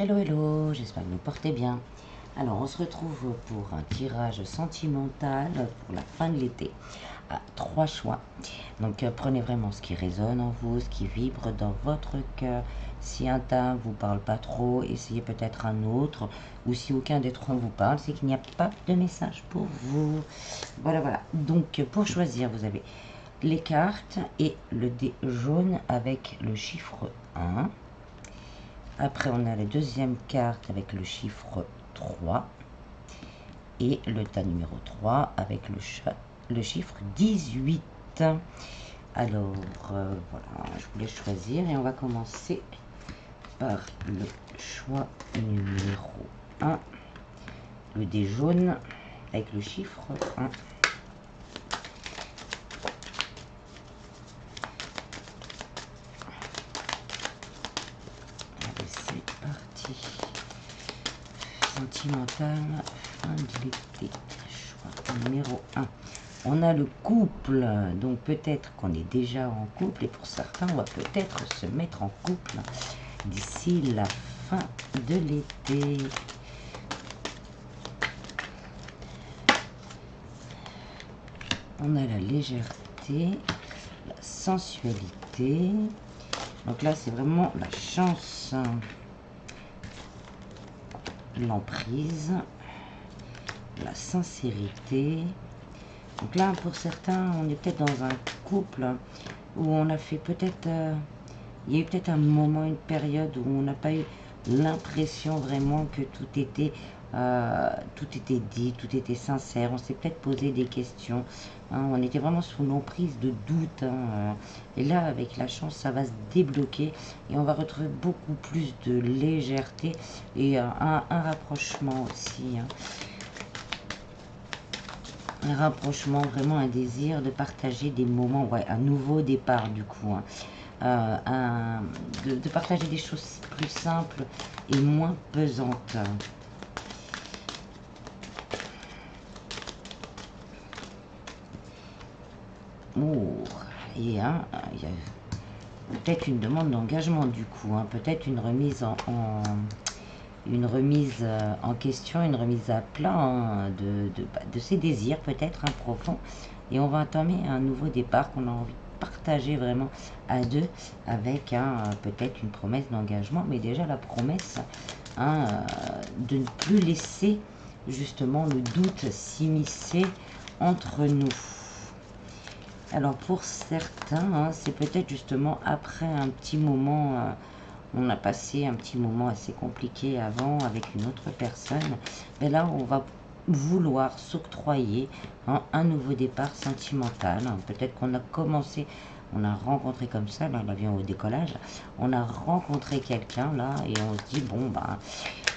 Hello, hello, j'espère que vous portez bien. Alors, on se retrouve pour un tirage sentimental pour la fin de l'été. À 3 choix. Donc, prenez vraiment ce qui résonne en vous, ce qui vibre dans votre cœur. Si un teint vous parle pas trop, essayez peut-être un autre. Ou si aucun des trois vous parle, c'est qu'il n'y a pas de message pour vous. Voilà, voilà. Donc, pour choisir, vous avez les cartes et le dé jaune avec le chiffre 1. Après, on a la deuxième carte avec le chiffre 3 et le tas numéro 3 avec le chiffre 18. Alors, voilà, je voulais choisir et on va commencer par le choix numéro 1, le dé jaune avec le chiffre 1. Allez, c'est parti. Sentimental, fin de l'été, choix numéro 1. On a le couple, donc peut-être qu'on est déjà en couple et pour certains, on va peut-être se mettre en couple d'ici la fin de l'été. On a la légèreté, la sensualité. Donc là, c'est vraiment la chance, l'emprise, la sincérité. Donc là, pour certains, on est peut-être dans un couple où on a fait peut-être... il y a eu peut-être un moment, une période où on n'a pas eu l'impression vraiment que tout était dit, tout était sincère. On s'est peut-être posé des questions. Hein, on était vraiment sous l'emprise de doute. Et là, avec la chance, ça va se débloquer et on va retrouver beaucoup plus de légèreté et un rapprochement aussi. Hein. Un rapprochement, vraiment un désir de partager des moments, ouais, un nouveau départ du coup, hein. De partager des choses plus simples et moins pesantes. Oh, et hein, il y a peut-être une demande d'engagement du coup, hein, peut-être une remise en question, une remise à plat hein, de ses désirs peut-être profonds. Et on va entamer un nouveau départ qu'on a envie de partager vraiment à deux avec peut-être une promesse d'engagement, mais déjà la promesse de ne plus laisser justement le doute s'immiscer entre nous. Alors pour certains, c'est peut-être justement après un petit moment... on a passé un petit moment assez compliqué avant avec une autre personne. Mais là, on va vouloir s'octroyer un nouveau départ sentimental. Peut-être qu'on a commencé, on a rencontré comme ça, là, l'avion au décollage, on a rencontré quelqu'un là et on se dit, bon, bah,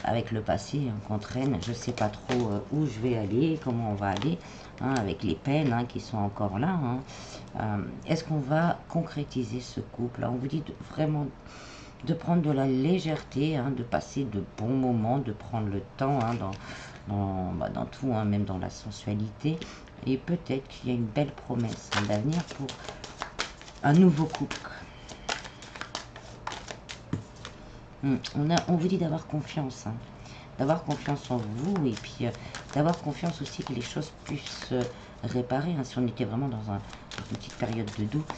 avec le passé qu'on traîne, je sais pas trop où je vais aller, comment on va aller, avec les peines qui sont encore là. Est-ce qu'on va concrétiser ce couple? On vous dit vraiment de prendre de la légèreté, de passer de bons moments, de prendre le temps dans tout, même dans la sensualité. Et peut-être qu'il y a une belle promesse d'avenir pour un nouveau couple. On vous dit d'avoir confiance, d'avoir confiance en vous et puis d'avoir confiance aussi que les choses puissent se réparer. Si on était vraiment dans une petite période de doute.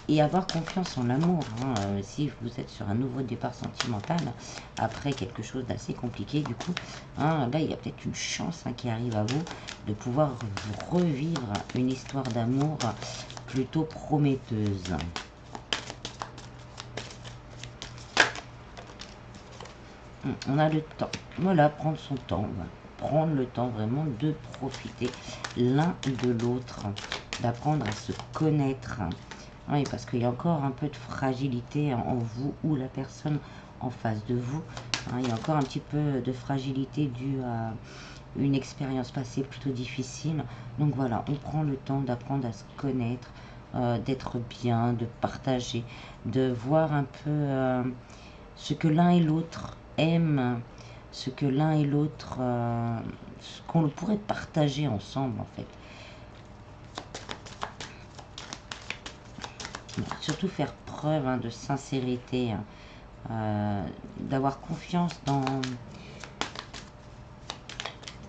Et avoir confiance en l'amour. Si vous êtes sur un nouveau départ sentimental, après quelque chose d'assez compliqué, du coup, là, il y a peut-être une chance qui arrive à vous de pouvoir revivre une histoire d'amour plutôt prometteuse. On a le temps. Voilà, prendre son temps. Prendre le temps vraiment de profiter l'un de l'autre, d'apprendre à se connaître. Oui, parce qu'il y a encore un peu de fragilité en vous ou la personne en face de vous. Il y a encore un petit peu de fragilité due à une expérience passée plutôt difficile. Donc voilà, on prend le temps d'apprendre à se connaître, d'être bien, de partager, de voir un peu ce que l'un et l'autre aiment, ce que l'un et l'autre, ce qu'on pourrait partager ensemble en fait. Surtout faire preuve de sincérité d'avoir confiance dans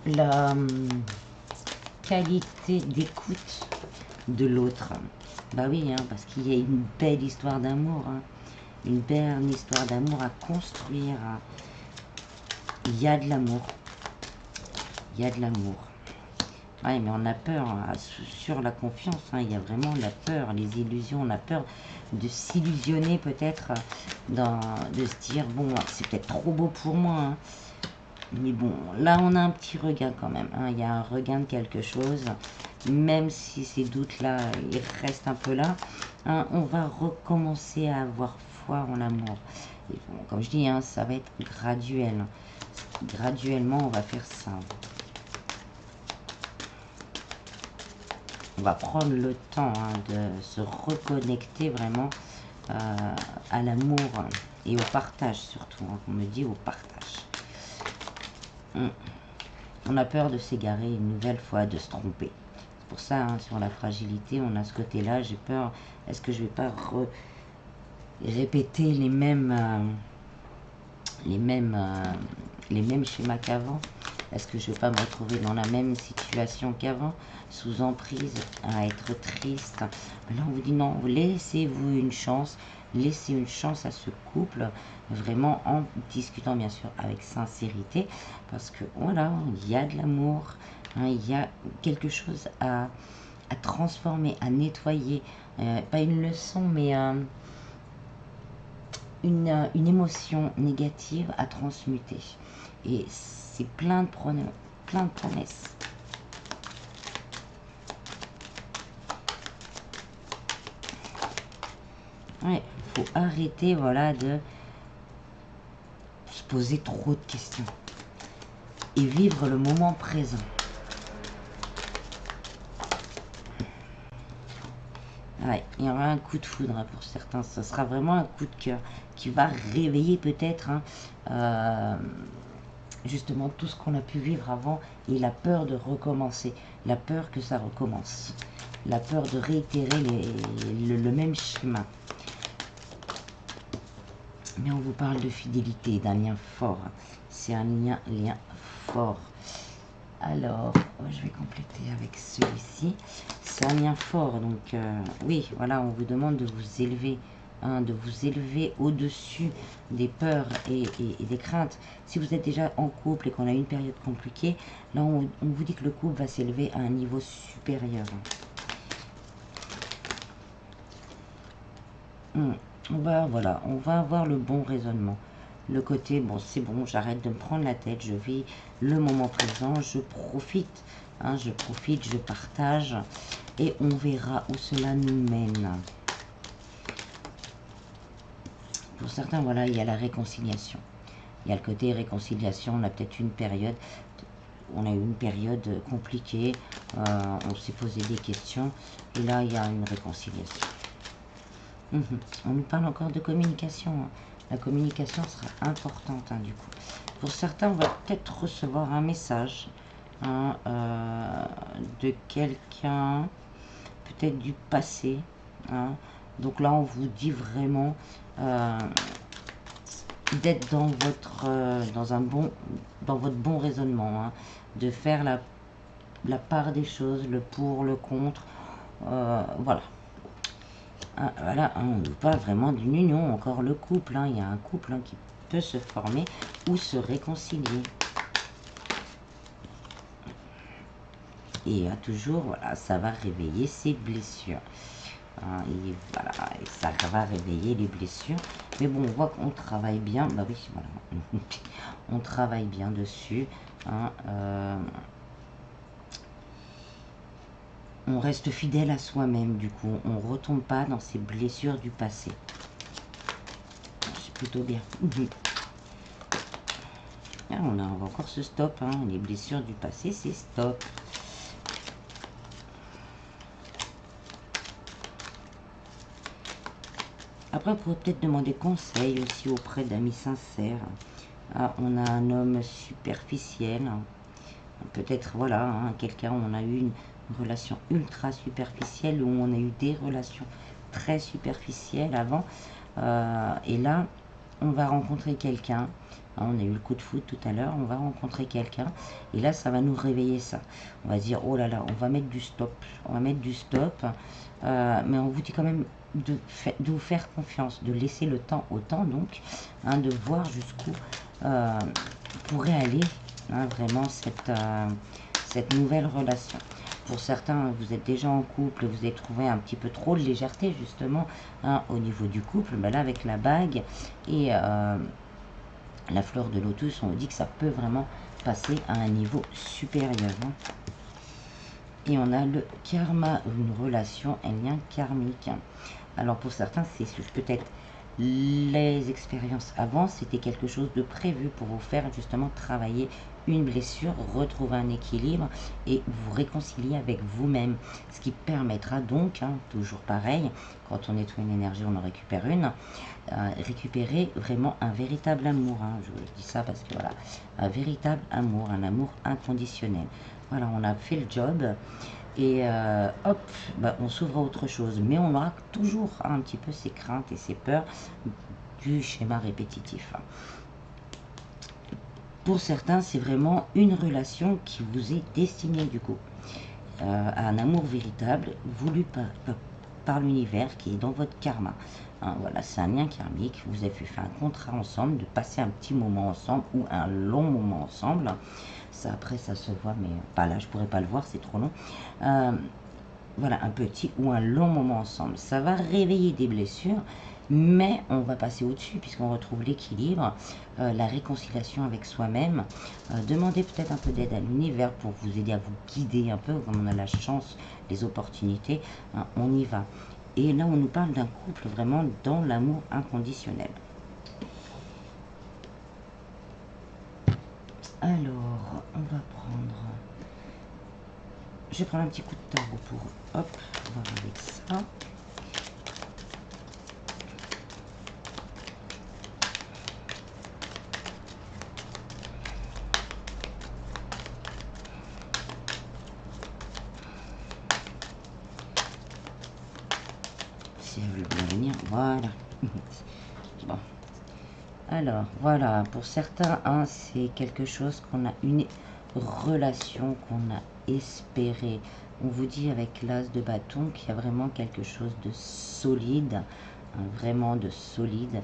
la qualité d'écoute de l'autre. Bah oui, hein, parce qu'il y a une belle histoire d'amour, hein, une belle histoire d'amour à construire. Il y a de l'amour. Il y a de l'amour. Ouais, mais on a peur hein, sur la confiance. Hein, il y a vraiment la peur, les illusions. On a peur de s'illusionner peut-être, de se dire, bon, c'est peut-être trop beau pour moi. Hein. Mais bon, là, on a un petit regain quand même. Hein, il y a un regain de quelque chose. Même si ces doutes-là, ils restent un peu là. Hein, on va recommencer à avoir foi en l'amour. Et bon, comme je dis, hein, ça va être graduel. Graduellement, on va faire ça. On va prendre le temps hein, de se reconnecter vraiment à l'amour et au partage surtout. Hein, on me dit au partage. On a peur de s'égarer une nouvelle fois, de se tromper. C'est pour ça, hein, sur la fragilité, on a ce côté-là. J'ai peur, est-ce que je vais pas répéter les mêmes schémas qu'avant? Est-ce que je ne vais pas me retrouver dans la même situation qu'avant, sous emprise, à être triste? Là, on vous dit non, laissez-vous une chance, laissez une chance à ce couple, vraiment en discutant bien sûr avec sincérité, parce que voilà, il y a de l'amour, hein, il y a quelque chose à transformer, à nettoyer, pas une leçon, mais une émotion négative à transmuter. Et c'est plein de promesses. Ouais, faut arrêter, voilà, de se poser trop de questions. Et vivre le moment présent. Ouais, il y aura un coup de foudre hein, pour certains. Ce sera vraiment un coup de cœur qui va réveiller peut-être hein, justement tout ce qu'on a pu vivre avant et la peur de recommencer, la peur que ça recommence, la peur de réitérer le même schéma. Mais on vous parle de fidélité, d'un lien fort. C'est un lien fort. Alors, je vais compléter avec celui-ci. C'est un lien fort, donc oui, voilà, on vous demande de vous élever, hein, de vous élever au-dessus des peurs et des craintes. Si vous êtes déjà en couple et qu'on a une période compliquée, là, on vous dit que le couple va s'élever à un niveau supérieur. Voilà, on va avoir le bon raisonnement. Le côté, bon, c'est bon, j'arrête de me prendre la tête, je vis le moment présent, je profite, hein, je partage, et on verra où cela nous mène. Pour certains, voilà, il y a la réconciliation. Il y a le côté réconciliation, on a peut-être une période, on a eu une période compliquée, on s'est posé des questions, et là, il y a une réconciliation. On nous parle encore de communication. Hein. La communication sera importante hein, du coup. Pour certains, on va peut-être recevoir un message hein, de quelqu'un, peut-être du passé. Hein. Donc là, on vous dit vraiment d'être dans votre bon raisonnement, hein, de faire la part des choses, le pour, le contre. Voilà. Ah, voilà, on ne parle vraiment d'une union, encore le couple, hein, il y a un couple hein, qui peut se former ou se réconcilier. Et toujours, voilà, ça va réveiller ses blessures. Hein, et voilà, et ça va réveiller les blessures. Mais bon, on voit qu'on travaille bien, bah oui, voilà, on travaille bien dessus. Hein, on reste fidèle à soi-même, du coup, on ne retombe pas dans ces blessures du passé. C'est plutôt bien. Ah, on va encore ce stop, hein. Les blessures du passé, c'est stop. Après, on pourrait peut-être demander conseil aussi auprès d'amis sincères. Ah, on a un homme superficiel. Peut-être, voilà, hein, quelqu'un, on a eu une relation ultra superficielle ou on a eu des relations très superficielles avant. Et là, on va rencontrer quelqu'un. On a eu le coup de foot tout à l'heure, on va rencontrer quelqu'un et là ça va nous réveiller ça. On va se dire oh là là, on va mettre du stop, on va mettre du stop, mais on vous dit quand même de vous faire confiance, de laisser le temps au temps donc, hein, de voir jusqu'où pourrait aller vraiment cette nouvelle relation. Pour certains, vous êtes déjà en couple, vous avez trouvé un petit peu trop de légèreté justement au niveau du couple. Ben là avec la bague et la fleur de lotus, on dit que ça peut vraiment passer à un niveau supérieur. Et on a le karma, une relation, un lien karmique. Alors pour certains, c'est peut-être les expériences avant, c'était quelque chose de prévu pour vous faire justement travailler une blessure, retrouver un équilibre et vous réconcilier avec vous-même. Ce qui permettra donc, toujours pareil, quand on nettoie une énergie, on en récupère une, récupérer vraiment un véritable amour. Je dis ça parce que voilà, un véritable amour, un amour inconditionnel. Voilà, on a fait le job. Et hop, on s'ouvre à autre chose. Mais on aura toujours un petit peu ses craintes et ses peurs du schéma répétitif. Pour certains, c'est vraiment une relation qui vous est destinée du coup à un amour véritable voulu par l'univers qui est dans votre karma. Voilà, c'est un lien karmique. Vous avez fait un contrat ensemble, de passer un petit moment ensemble ou un long moment ensemble. Ça, après, ça se voit, mais pas là, je pourrais pas le voir, c'est trop long. Voilà, un petit ou un long moment ensemble. Ça va réveiller des blessures, mais on va passer au-dessus puisqu'on retrouve l'équilibre, la réconciliation avec soi-même. Demandez peut-être un peu d'aide à l'univers pour vous aider à vous guider un peu, comme on a la chance, les opportunités, on y va. Et là, on nous parle d'un couple vraiment dans l'amour inconditionnel. Alors, on va prendre... Je vais prendre un petit coup de tarot pour, hop, voir avec ça. Si elle veut bien venir, voilà. Bon. Alors, voilà, pour certains, c'est quelque chose qu'on a, une relation qu'on a espérée. On vous dit avec l'as de bâton qu'il y a vraiment quelque chose de solide, vraiment de solide.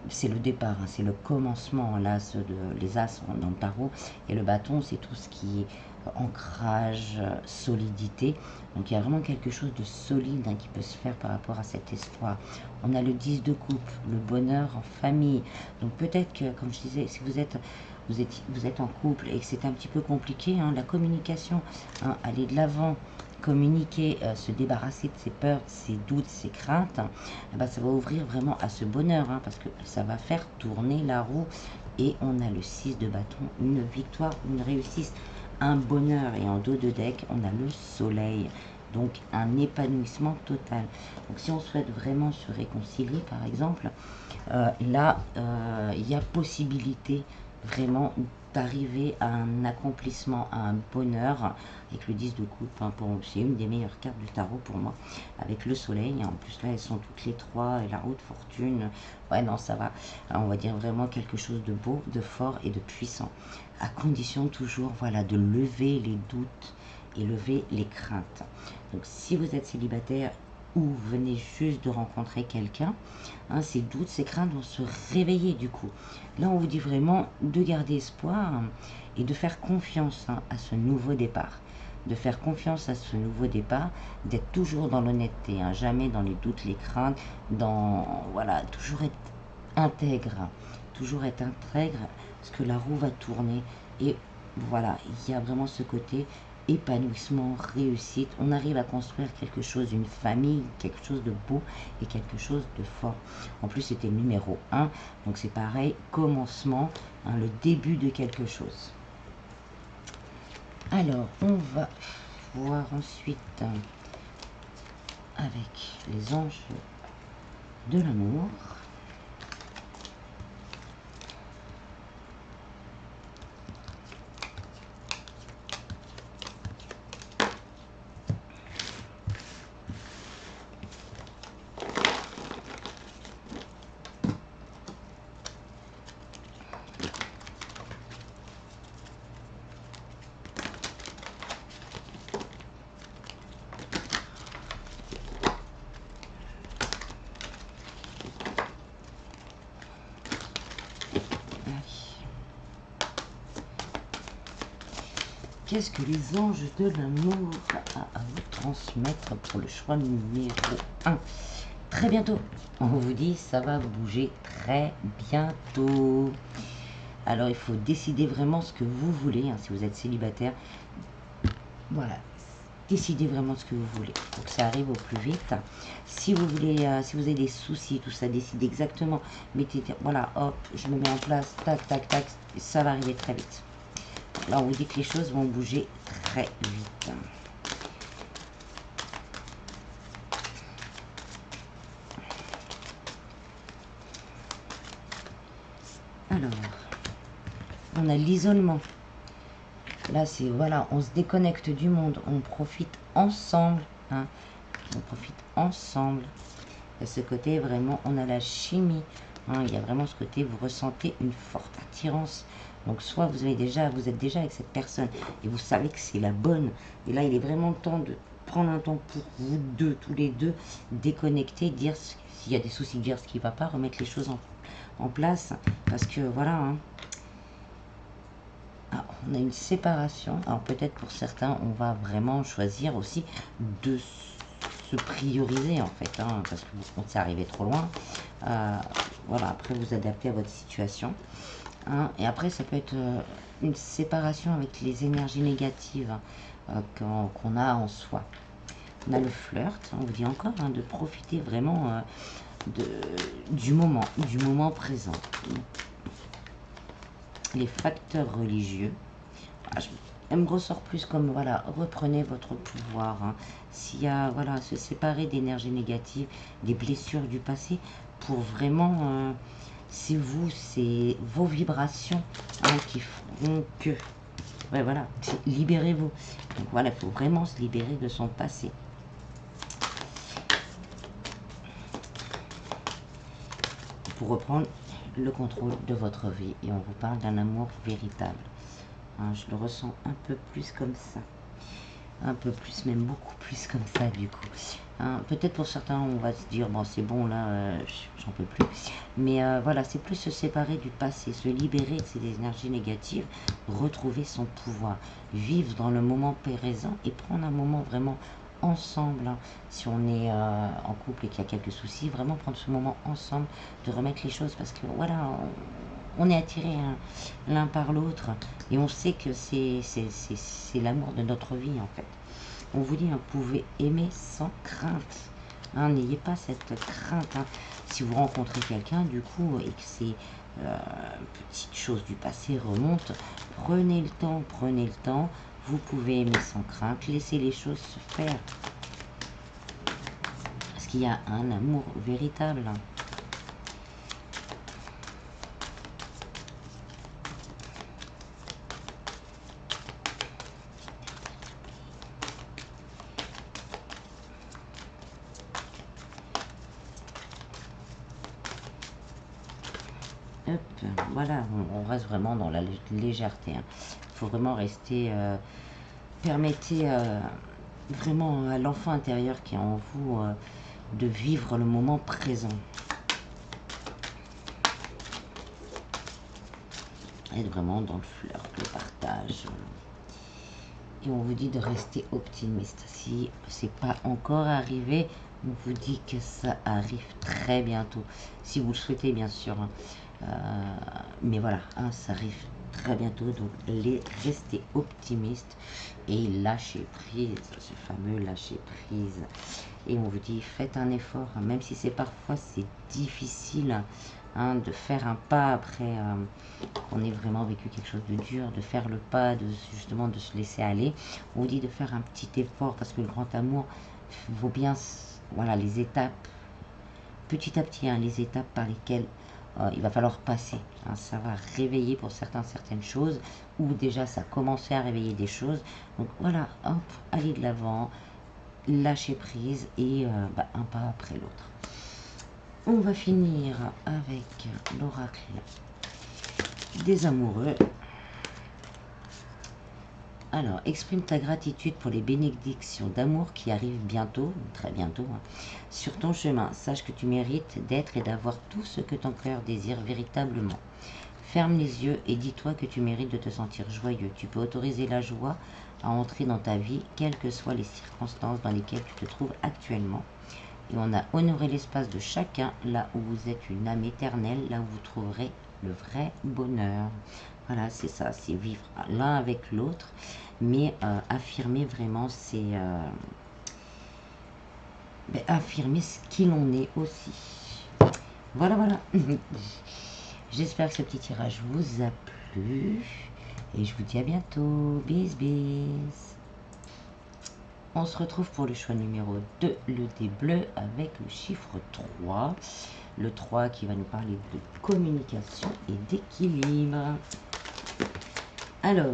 C'est le départ, c'est le commencement, les as dans le tarot, et le bâton, c'est tout ce qui est ancrage, solidité. Donc il y a vraiment quelque chose de solide qui peut se faire par rapport à cette histoire. On a le 10 de coupe, le bonheur en famille. Donc peut-être que, comme je disais, si vous êtes en couple et que c'est un petit peu compliqué, la communication, aller de l'avant, communiquer, se débarrasser de ses peurs, ses doutes, ses craintes, ça va ouvrir vraiment à ce bonheur, parce que ça va faire tourner la roue. Et on a le 6 de bâton, une victoire, une réussite, un bonheur. Et en dos de deck, on a le soleil, donc un épanouissement total. Donc si on souhaite vraiment se réconcilier, par exemple, là, il y a possibilité vraiment d'arriver à un accomplissement, à un bonheur, avec le 10 de coupe, c'est une des meilleures cartes du tarot pour moi, avec le soleil, en plus là elles sont toutes les trois, et la haute fortune, ouais non ça va, on va dire vraiment quelque chose de beau, de fort et de puissant, à condition toujours, voilà, de lever les doutes et lever les craintes. Donc si vous êtes célibataire, ou vous venez juste de rencontrer quelqu'un, ces doutes, ces craintes vont se réveiller du coup. Là, on vous dit vraiment de garder espoir et de faire confiance à ce nouveau départ. De faire confiance à ce nouveau départ, d'être toujours dans l'honnêteté, jamais dans les doutes, les craintes, voilà, toujours être intègre, parce que la roue va tourner et voilà, il y a vraiment ce côté épanouissement, réussite, on arrive à construire quelque chose, une famille, quelque chose de beau et quelque chose de fort. En plus, c'était le numéro 1, donc c'est pareil, commencement, le début de quelque chose. Alors, on va voir ensuite avec les anges de l'amour. qu'est-ce que les anges de l'amour à vous transmettre pour le choix numéro 1? Très bientôt, on vous dit, ça va bouger très bientôt. Alors, il faut décider vraiment ce que vous voulez, hein, si vous êtes célibataire. Voilà, décidez vraiment ce que vous voulez pour que ça arrive au plus vite. Si vous voulez, si vous avez des soucis, tout ça, décidez exactement. Mettez, voilà, hop, je me mets en place, tac, tac, tac, ça va arriver très vite. Là, on vous dit que les choses vont bouger très vite. Alors, on a l'isolement. Là, c'est, voilà, on se déconnecte du monde, on profite ensemble, hein, on profite ensemble. À ce côté, vraiment, on a la chimie, hein, il y a vraiment ce côté, vous ressentez une forte attirance. Donc, soit vous êtes déjà avec cette personne et vous savez que c'est la bonne. Et là, il est vraiment temps de prendre un temps pour vous deux, tous les deux, déconnecter, dire s'il y a des soucis, dire ce qui ne va pas, remettre les choses en place. Parce que, voilà, hein, on a une séparation. Alors peut-être pour certains, on va vraiment choisir aussi de se prioriser en fait, hein, parce que vous pensez arriver trop loin. Voilà, après vous adaptez à votre situation. Hein, et après, ça peut être une séparation avec les énergies négatives qu'on a en soi. On a le flirt, on vous dit encore, hein, de profiter vraiment du moment présent. Les facteurs religieux, elle me ressort plus comme, voilà, reprenez votre pouvoir. Hein. S'il y a, voilà, se séparer d'énergie négative, des blessures du passé, pour vraiment, c'est vous, c'est vos vibrations, hein, qui feront que, ouais, voilà, libérez-vous. Donc voilà, il faut vraiment se libérer de son passé. Pour reprendre le contrôle de votre vie, et on vous parle d'un amour véritable. Hein, je le ressens un peu plus comme ça. Un peu plus, même beaucoup plus comme ça du coup. Hein, peut-être pour certains, on va se dire, bon c'est bon là, j'en peux plus. Mais voilà, c'est plus se séparer du passé, se libérer de ces énergies négatives, retrouver son pouvoir, vivre dans le moment présent et prendre un moment vraiment ensemble. Hein. Si on est en couple et qu'il y a quelques soucis, vraiment prendre ce moment ensemble, de remettre les choses, parce que voilà, on est attirés, hein, l'un par l'autre et on sait que c'est l'amour de notre vie en fait. On vous dit, hein, vous pouvez aimer sans crainte. Hein, n'ayez pas cette crainte. Hein. Si vous rencontrez quelqu'un du coup et que ces petites choses du passé remontent, prenez le temps. Vous pouvez aimer sans crainte, laissez les choses se faire. Parce qu'il y a un amour véritable. Hein. Hop, voilà, on reste vraiment dans la légèreté. Il faut vraiment rester, permettez vraiment à l'enfant intérieur qui est en vous de vivre le moment présent. Être vraiment dans le flirt, le partage. Et on vous dit de rester optimiste. Si c'est pas encore arrivé, on vous dit que ça arrive très bientôt. Si vous le souhaitez, bien sûr. Hein. Mais voilà, hein, ça arrive très bientôt. Donc, restez optimiste et lâchez prise. Ce fameux lâcher prise. Et on vous dit, faites un effort. Hein, même si c'est parfois c'est difficile. Hein, de faire un pas après qu'on ait vraiment vécu quelque chose de dur, de faire le pas, justement de se laisser aller. On vous dit de faire un petit effort parce que le grand amour vaut bien, voilà, les étapes, petit à petit, hein, les étapes par lesquelles il va falloir passer. Hein, ça va réveiller pour certains certaines choses, ou déjà ça a commencé à réveiller des choses. Donc voilà, hop, allez de l'avant, lâcher prise et un pas après l'autre. On va finir avec l'oracle des amoureux. Alors, exprime ta gratitude pour les bénédictions d'amour qui arrivent bientôt, très bientôt, hein, sur ton chemin. Sache que tu mérites d'être et d'avoir tout ce que ton cœur désire véritablement. Ferme les yeux et dis-toi que tu mérites de te sentir joyeux. Tu peux autoriser la joie à entrer dans ta vie, quelles que soient les circonstances dans lesquelles tu te trouves actuellement. Et on a honoré l'espace de chacun, là où vous êtes une âme éternelle, là où vous trouverez le vrai bonheur. Voilà, c'est ça, c'est vivre l'un avec l'autre, mais affirmer vraiment, c'est affirmer ce qu'il en est aussi. Voilà, voilà. J'espère que ce petit tirage vous a plu. Et je vous dis à bientôt. Bis, bis. On se retrouve pour le choix numéro 2, le dé bleu avec le chiffre 3. Le 3 qui va nous parler de communication et d'équilibre. Alors,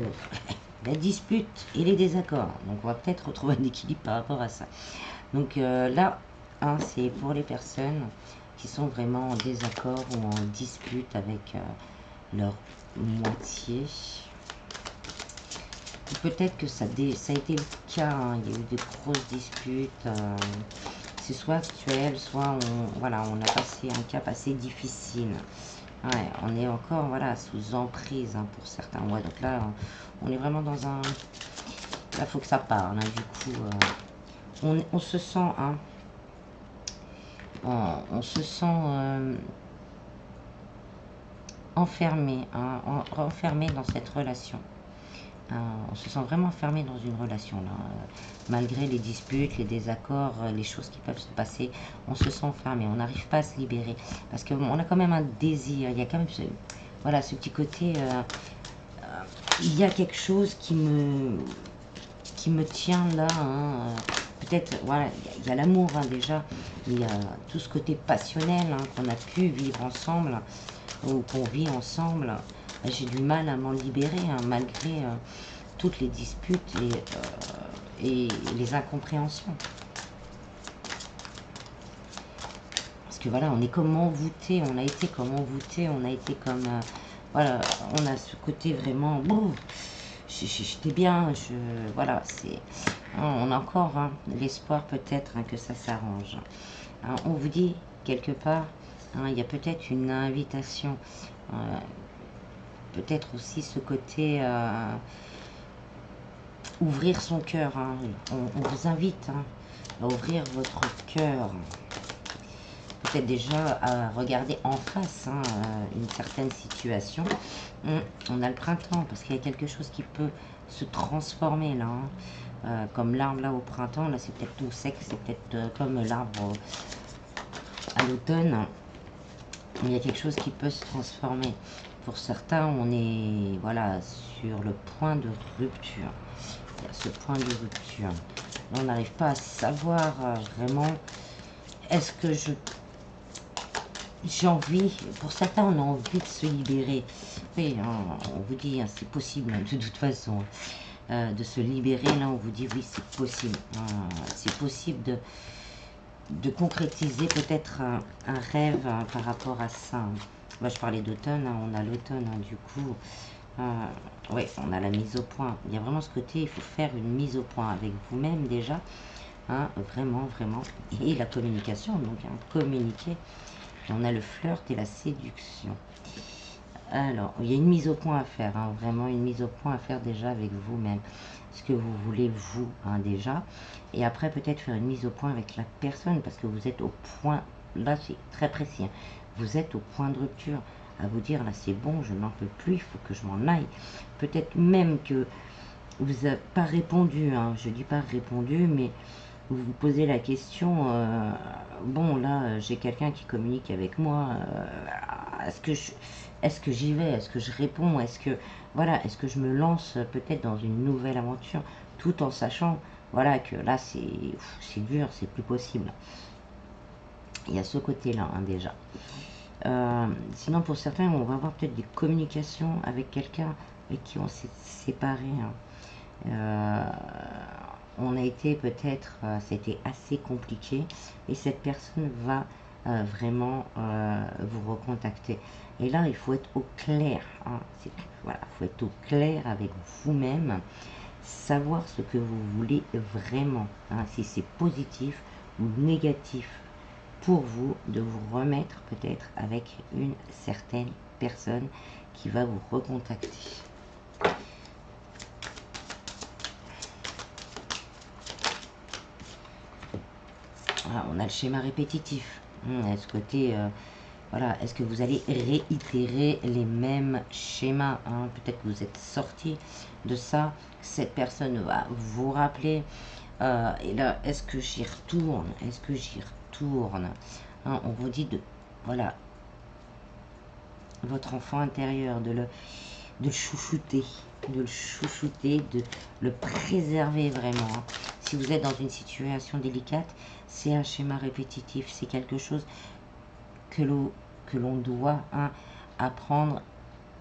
la dispute et les désaccords. Donc on va peut-être retrouver un équilibre par rapport à ça. Donc là, hein, c'est pour les personnes qui sont vraiment en désaccord ou en dispute avec leur moitié. Peut-être que ça a été le cas, hein, il y a eu de grosses disputes. C'est soit actuel, soit voilà, on a passé un cap assez difficile. Ouais, on est encore voilà, sous emprise hein, pour certains mois. Donc là, on est vraiment dans un... Là, il faut que ça parle. Hein, du coup, on se sent... Hein, on se sent enfermé, hein, enfermé dans cette relation. On se sent vraiment enfermé dans une relation là, malgré les disputes, les désaccords, les choses qui peuvent se passer, on se sent enfermé, on n'arrive pas à se libérer parce qu'on a quand même un désir, il y a quand même voilà, ce petit côté, il y a quelque chose qui me tient là, hein, peut-être, voilà, il y a l'amour hein, déjà, il y a tout ce côté passionnel hein, qu'on a pu vivre ensemble ou qu'on vit ensemble. J'ai du mal à m'en libérer hein, malgré toutes les disputes et les incompréhensions. Parce que voilà, on est comme envoûté, on a été comme envoûté, on a été comme... voilà, on a ce côté vraiment... Bon, j'étais bien, voilà, c'est... on a encore hein, l'espoir peut-être hein, que ça s'arrange. Hein, on vous dit quelque part, hein, il y a peut-être une invitation... peut-être aussi ce côté ouvrir son cœur. Hein. On vous invite hein, à ouvrir votre cœur. Peut-être déjà à regarder en face hein, une certaine situation. On a le printemps parce qu'il y a quelque chose qui peut se transformer là. Hein. Comme l'arbre là au printemps, là c'est peut-être tout sec, c'est peut-être comme l'arbre à l'automne. Il y a quelque chose qui peut se transformer. Pour certains, on est voilà, sur le point de rupture. Il y a ce point de rupture. On n'arrive pas à savoir vraiment, est-ce que j'ai envie, pour certains, on a envie de se libérer. Oui, hein, on vous dit, hein, c'est possible, de toute façon, de se libérer. Là, on vous dit, oui, c'est possible. C'est possible de concrétiser peut-être un rêve hein, par rapport à ça. Moi, je parlais d'automne, hein, on a l'automne, hein, du coup, oui, on a la mise au point. Il y a vraiment ce côté, il faut faire une mise au point avec vous-même déjà, hein, vraiment, vraiment. Et la communication, donc hein, communiquer. Et on a le flirt et la séduction. Alors, il y a une mise au point à faire, hein, vraiment une mise au point à faire déjà avec vous-même. Ce que vous voulez vous, hein, déjà. Et après, peut-être faire une mise au point avec la personne, parce que vous êtes au point, là c'est très précis, hein, vous êtes au point de rupture, à vous dire, là c'est bon, je n'en peux plus, il faut que je m'en aille. Peut-être même que vous n'avez pas répondu, hein, je dis pas répondu, mais vous vous posez la question, bon là j'ai quelqu'un qui communique avec moi, est-ce que j'y vais, est-ce que je réponds, est-ce que voilà, est-ce que je me lance peut-être dans une nouvelle aventure, tout en sachant voilà que là c'est dur, c'est plus possible. Il y a ce côté-là hein, déjà. Sinon pour certains on va avoir peut-être des communications avec quelqu'un avec qui on s'est séparé. Hein. On a été peut-être, c'était assez compliqué et cette personne va vraiment vous recontacter. Et là, il faut être au clair. Hein, voilà, il faut être au clair avec vous-même, savoir ce que vous voulez vraiment, hein, si c'est positif ou négatif pour vous de vous remettre peut-être avec une certaine personne qui va vous recontacter. Ah, on a le schéma répétitif. Ce côté, voilà, est-ce que vous allez réitérer les mêmes schémas, hein? Peut-être que vous êtes sorti de ça, cette personne va vous rappeler, et là, est-ce que j'y retourne? Est-ce que j'y retourne? Hein, on vous dit de, voilà, votre enfant intérieur, de le chouchouter, de le préserver vraiment, hein. Si vous êtes dans une situation délicate, c'est un schéma répétitif, c'est quelque chose que l'on doit, hein, apprendre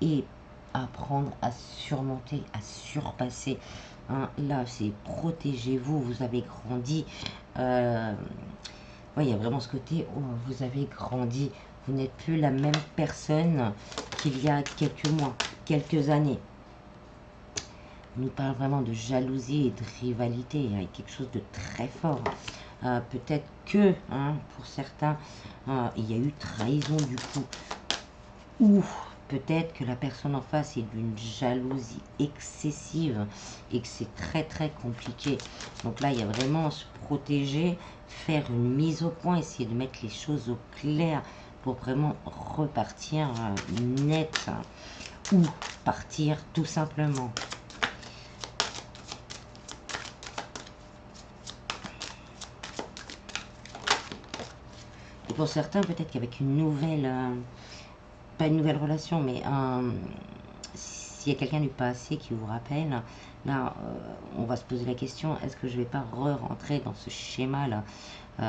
et apprendre à surmonter, à surpasser, hein. Là, c'est protégez-vous, vous avez grandi. Ouais, il y a vraiment ce côté où vous avez grandi, vous n'êtes plus la même personne qu'il y a quelques mois, quelques années. On nous parle vraiment de jalousie et de rivalité, il y a quelque chose de très fort. Peut-être que, hein, pour certains, il y a eu trahison du coup. Ou peut-être que la personne en face est d'une jalousie excessive et que c'est très très compliqué. Donc là, il y a vraiment se protéger, faire une mise au point, essayer de mettre les choses au clair pour vraiment repartir net, hein, ou partir tout simplement. Et pour certains, peut-être qu'avec une nouvelle, pas une nouvelle relation, mais s'il y a quelqu'un du passé qui vous rappelle, là, on va se poser la question, est-ce que je vais pas re-rentrer dans ce schéma-là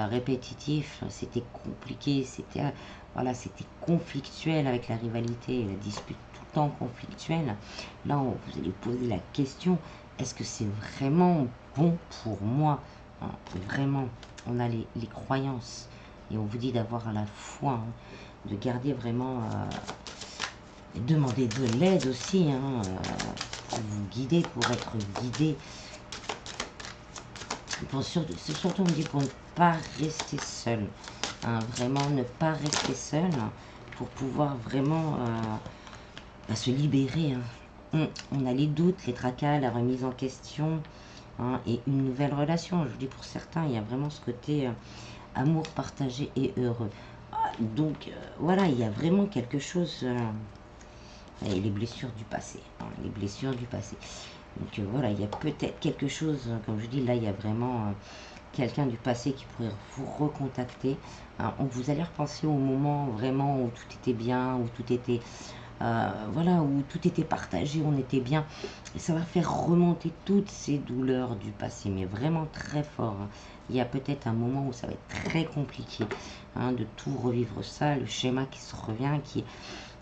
répétitif? C'était compliqué, c'était voilà, c'était conflictuel avec la rivalité et la dispute tout le temps conflictuelle. Là, vous allez poser la question, est-ce que c'est vraiment bon pour moi, hein? Vraiment, on a les croyances et on vous dit d'avoir la foi, hein, de garder vraiment, demander de l'aide aussi, hein, pour vous guider, pour être guidé. C'est surtout, on me dit pour ne pas rester seul, hein, vraiment ne pas rester seul, hein, pour pouvoir vraiment se libérer, hein. On a les doutes, les tracas, la remise en question, hein, et une nouvelle relation. Je vous dis, pour certains, il y a vraiment ce côté amour partagé et heureux. Donc voilà, il y a vraiment quelque chose, et les blessures du passé, hein, les blessures du passé. Donc voilà, il y a peut-être quelque chose, comme je dis, là il y a vraiment quelqu'un du passé qui pourrait vous recontacter, hein. Vous allez repenser au moment vraiment où tout était bien, où tout était, voilà, où tout était partagé, on était bien. Et ça va faire remonter toutes ces douleurs du passé, mais vraiment très fort, hein. Il y a peut-être un moment où ça va être très compliqué, hein, de tout revivre ça, le schéma qui se revient, qui...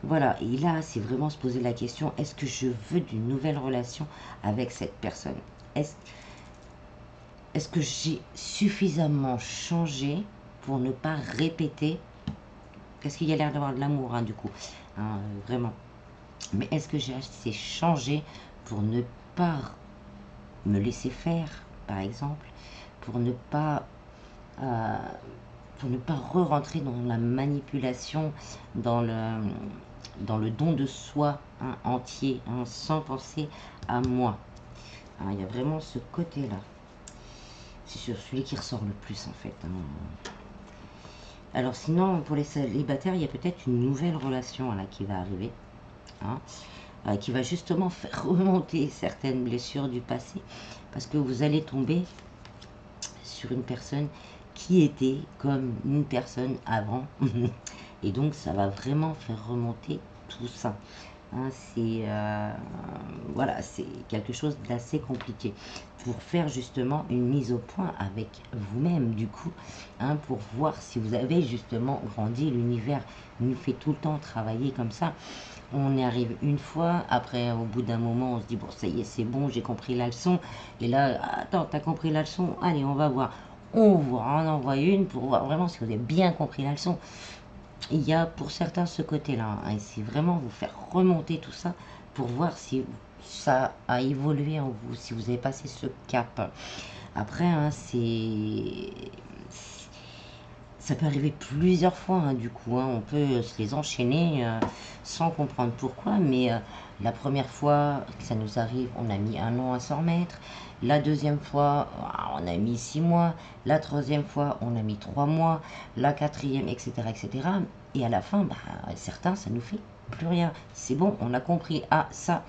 Voilà, et là, c'est vraiment se poser la question, est-ce que je veux d'une nouvelle relation avec cette personne? Est-ce que j'ai suffisamment changé pour ne pas répéter? Parce qu'il y a l'air d'avoir de l'amour, hein, du coup, hein, vraiment. Mais est-ce que j'ai assez changé pour ne pas me laisser faire, par exemple, pour ne pas re-rentrer dans la manipulation, dans le don de soi, hein, entier, hein, sans penser à moi, hein. Il y a vraiment ce côté-là. C'est sur celui qui ressort le plus, en fait, hein. Alors sinon, pour les célibataires, il y a peut-être une nouvelle relation là, qui va arriver, hein, qui va justement faire remonter certaines blessures du passé, parce que vous allez tomber sur une personne qui était comme une personne avant, et donc ça va vraiment faire remonter tout ça, hein. C'est voilà, c'est quelque chose d'assez compliqué pour faire justement une mise au point avec vous-même du coup, hein, pour voir si vous avez justement grandi. L'univers nous fait tout le temps travailler comme ça. On y arrive une fois, après au bout d'un moment on se dit bon ça y est c'est bon, j'ai compris la leçon, et là attends t'as compris la leçon, allez on va voir, on vous en envoie une pour voir vraiment si vous avez bien compris la leçon. Il y a pour certains ce côté-là, hein, et c'est vraiment vous faire remonter tout ça pour voir si ça a évolué en vous, si vous avez passé ce cap. Après, hein, ça peut arriver plusieurs fois, hein, du coup, hein, on peut se les enchaîner sans comprendre pourquoi, mais La première fois que ça nous arrive, on a mis 1 an à s'en remettre. La deuxième fois, on a mis 6 mois. La troisième fois, on a mis 3 mois. La quatrième, etc., etc. Et à la fin, certains, ça nous fait plus rien. C'est bon, on a compris. Ah, ça,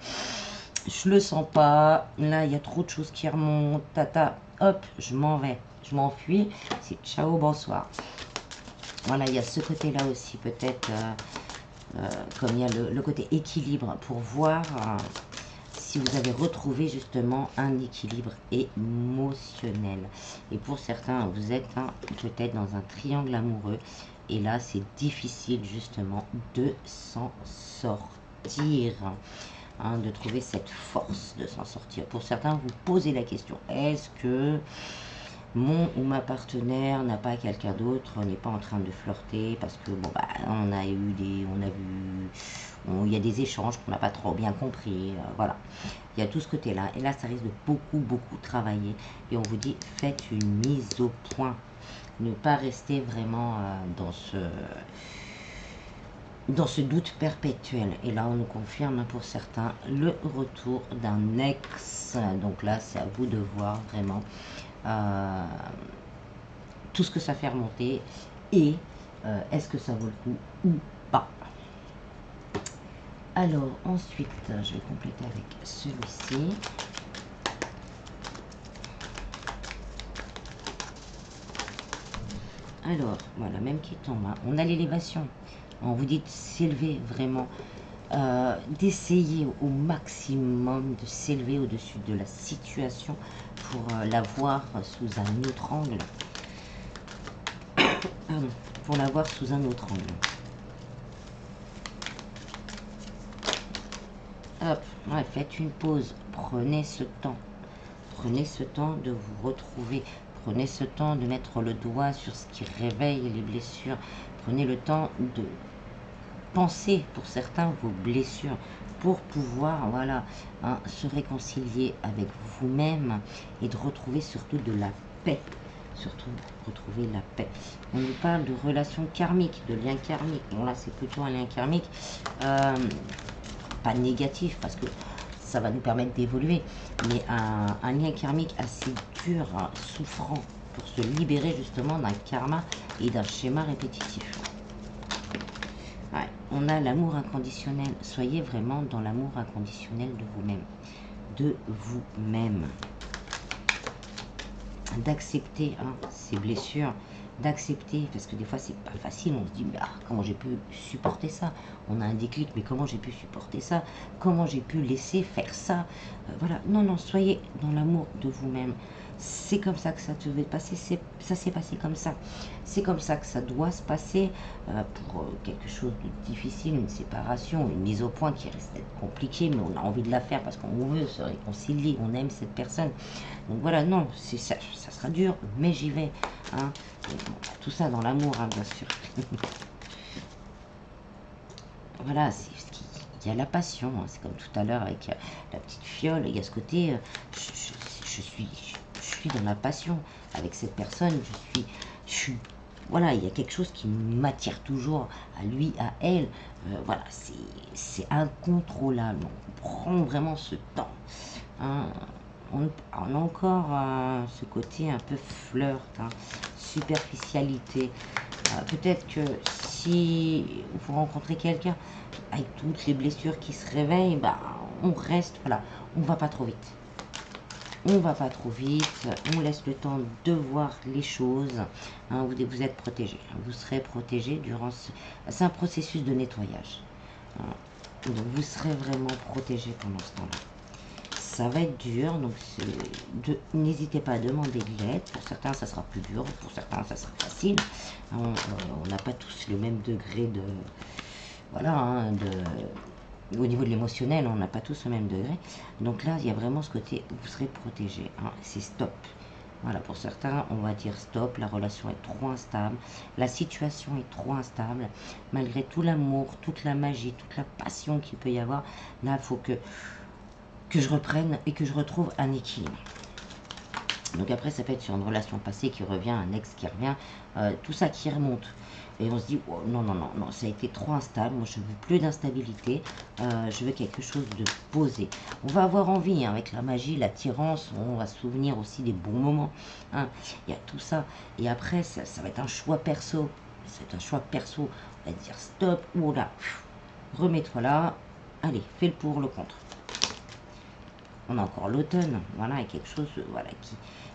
je le sens pas. Là, il y a trop de choses qui remontent. Tata, hop, je m'en vais. Je m'enfuis. C'est ciao, bonsoir. Voilà, il y a ce côté-là aussi, peut-être, comme il y a le côté équilibre, pour voir si vous avez retrouvé justement un équilibre émotionnel. Et pour certains, vous êtes peut-être dans un triangle amoureux. Et là, c'est difficile justement de s'en sortir. De trouver cette force de s'en sortir. Pour certains, vous posez la question, est-ce que mon ou ma partenaire n'a pas quelqu'un d'autre, on n'est pas en train de flirter parce que bon on a eu des, on a vu, il y a des échanges qu'on n'a pas trop bien compris, voilà. Il y a tout ce côté-là et là ça risque de beaucoup travailler et on vous dit faites une mise au point, ne pas rester vraiment dans ce doute perpétuel. Et là, on nous confirme pour certains le retour d'un ex. Donc là, c'est à vous de voir vraiment tout ce que ça fait remonter et est-ce que ça vaut le coup ou pas. Alors, ensuite, je vais compléter avec celui-ci. Alors, voilà, même qui tombe. On a l'élévation. On vous dit de s'élever vraiment, d'essayer au maximum de s'élever au-dessus de la situation pour la voir sous un autre angle. Pardon, pour la voir sous un autre angle. Hop, ouais, faites une pause, prenez ce temps. Prenez ce temps de vous retrouver. Prenez ce temps de mettre le doigt sur ce qui réveille les blessures. Prenez le temps de penser, pour certains, vos blessures, pour pouvoir, voilà, se réconcilier avec vous-même et de retrouver surtout de la paix. Surtout, retrouver la paix. On nous parle de relations karmiques, de liens karmiques. Bon, là, c'est plutôt un lien karmique, pas négatif, parce que ça va nous permettre d'évoluer, mais un lien karmique assez dur, souffrant, pour se libérer justement d'un karma et d'un schéma répétitif. Ouais, on a l'amour inconditionnel. Soyez vraiment dans l'amour inconditionnel de vous-même. De vous-même. D'accepter ces blessures, d'accepter, parce que des fois c'est pas facile, on se dit comment j'ai pu supporter ça, on a un déclic, mais comment j'ai pu supporter ça, comment j'ai pu laisser faire ça, voilà, non, soyez dans l'amour de vous-même, c'est comme ça que ça devait passer, ça s'est passé comme ça, c'est comme ça que ça doit se passer pour quelque chose de difficile, une séparation, une mise au point qui risque d'être compliquée, mais on a envie de la faire parce qu'on veut se réconcilier, on aime cette personne. Donc voilà, non, ça sera dur, mais j'y vais. Tout ça dans l'amour, bien sûr. Voilà, il y a la passion, c'est comme tout à l'heure avec la petite fiole, il y a ce côté, je suis dans la passion avec cette personne, voilà, il y a quelque chose qui m'attire toujours à lui, à elle, voilà, c'est incontrôlable, on prend vraiment ce temps, on a encore ce côté un peu flirt, superficialité. Peut-être que si vous rencontrez quelqu'un avec toutes les blessures qui se réveillent, on reste, voilà, on va pas trop vite. On va pas trop vite, on laisse le temps de voir les choses. Vous êtes protégé, vous serez protégé durant c'est un processus de nettoyage. Donc vous serez vraiment protégé pendant ce temps-là. Ça va être dur, donc n'hésitez pas à demander de l'aide. Pour certains, ça sera plus dur, pour certains, ça sera facile. On n'a pas tous le même degré de... Voilà, au niveau de l'émotionnel, on n'a pas tous le même degré. Donc là, il y a vraiment ce côté, vous serez protégé. C'est stop. Voilà, pour certains, on va dire stop, la relation est trop instable, la situation est trop instable, malgré tout l'amour, toute la magie, toute la passion qu'il peut y avoir. Là, il faut que je reprenne et que je retrouve un équilibre. Donc après, ça peut être sur une relation passée qui revient, un ex qui revient, tout ça qui remonte. Et on se dit, oh, non, non, non, non, ça a été trop instable, moi je veux plus d'instabilité, je veux quelque chose de posé. On va avoir envie, hein, avec la magie, l'attirance, on va se souvenir aussi des bons moments. Hein. Il y a tout ça. Et après, ça va être un choix perso. C'est un choix perso. On va dire stop, ou là, remets-toi là, allez, fais le pour, le contre. On a encore l'automne, voilà, il y a quelque chose, voilà,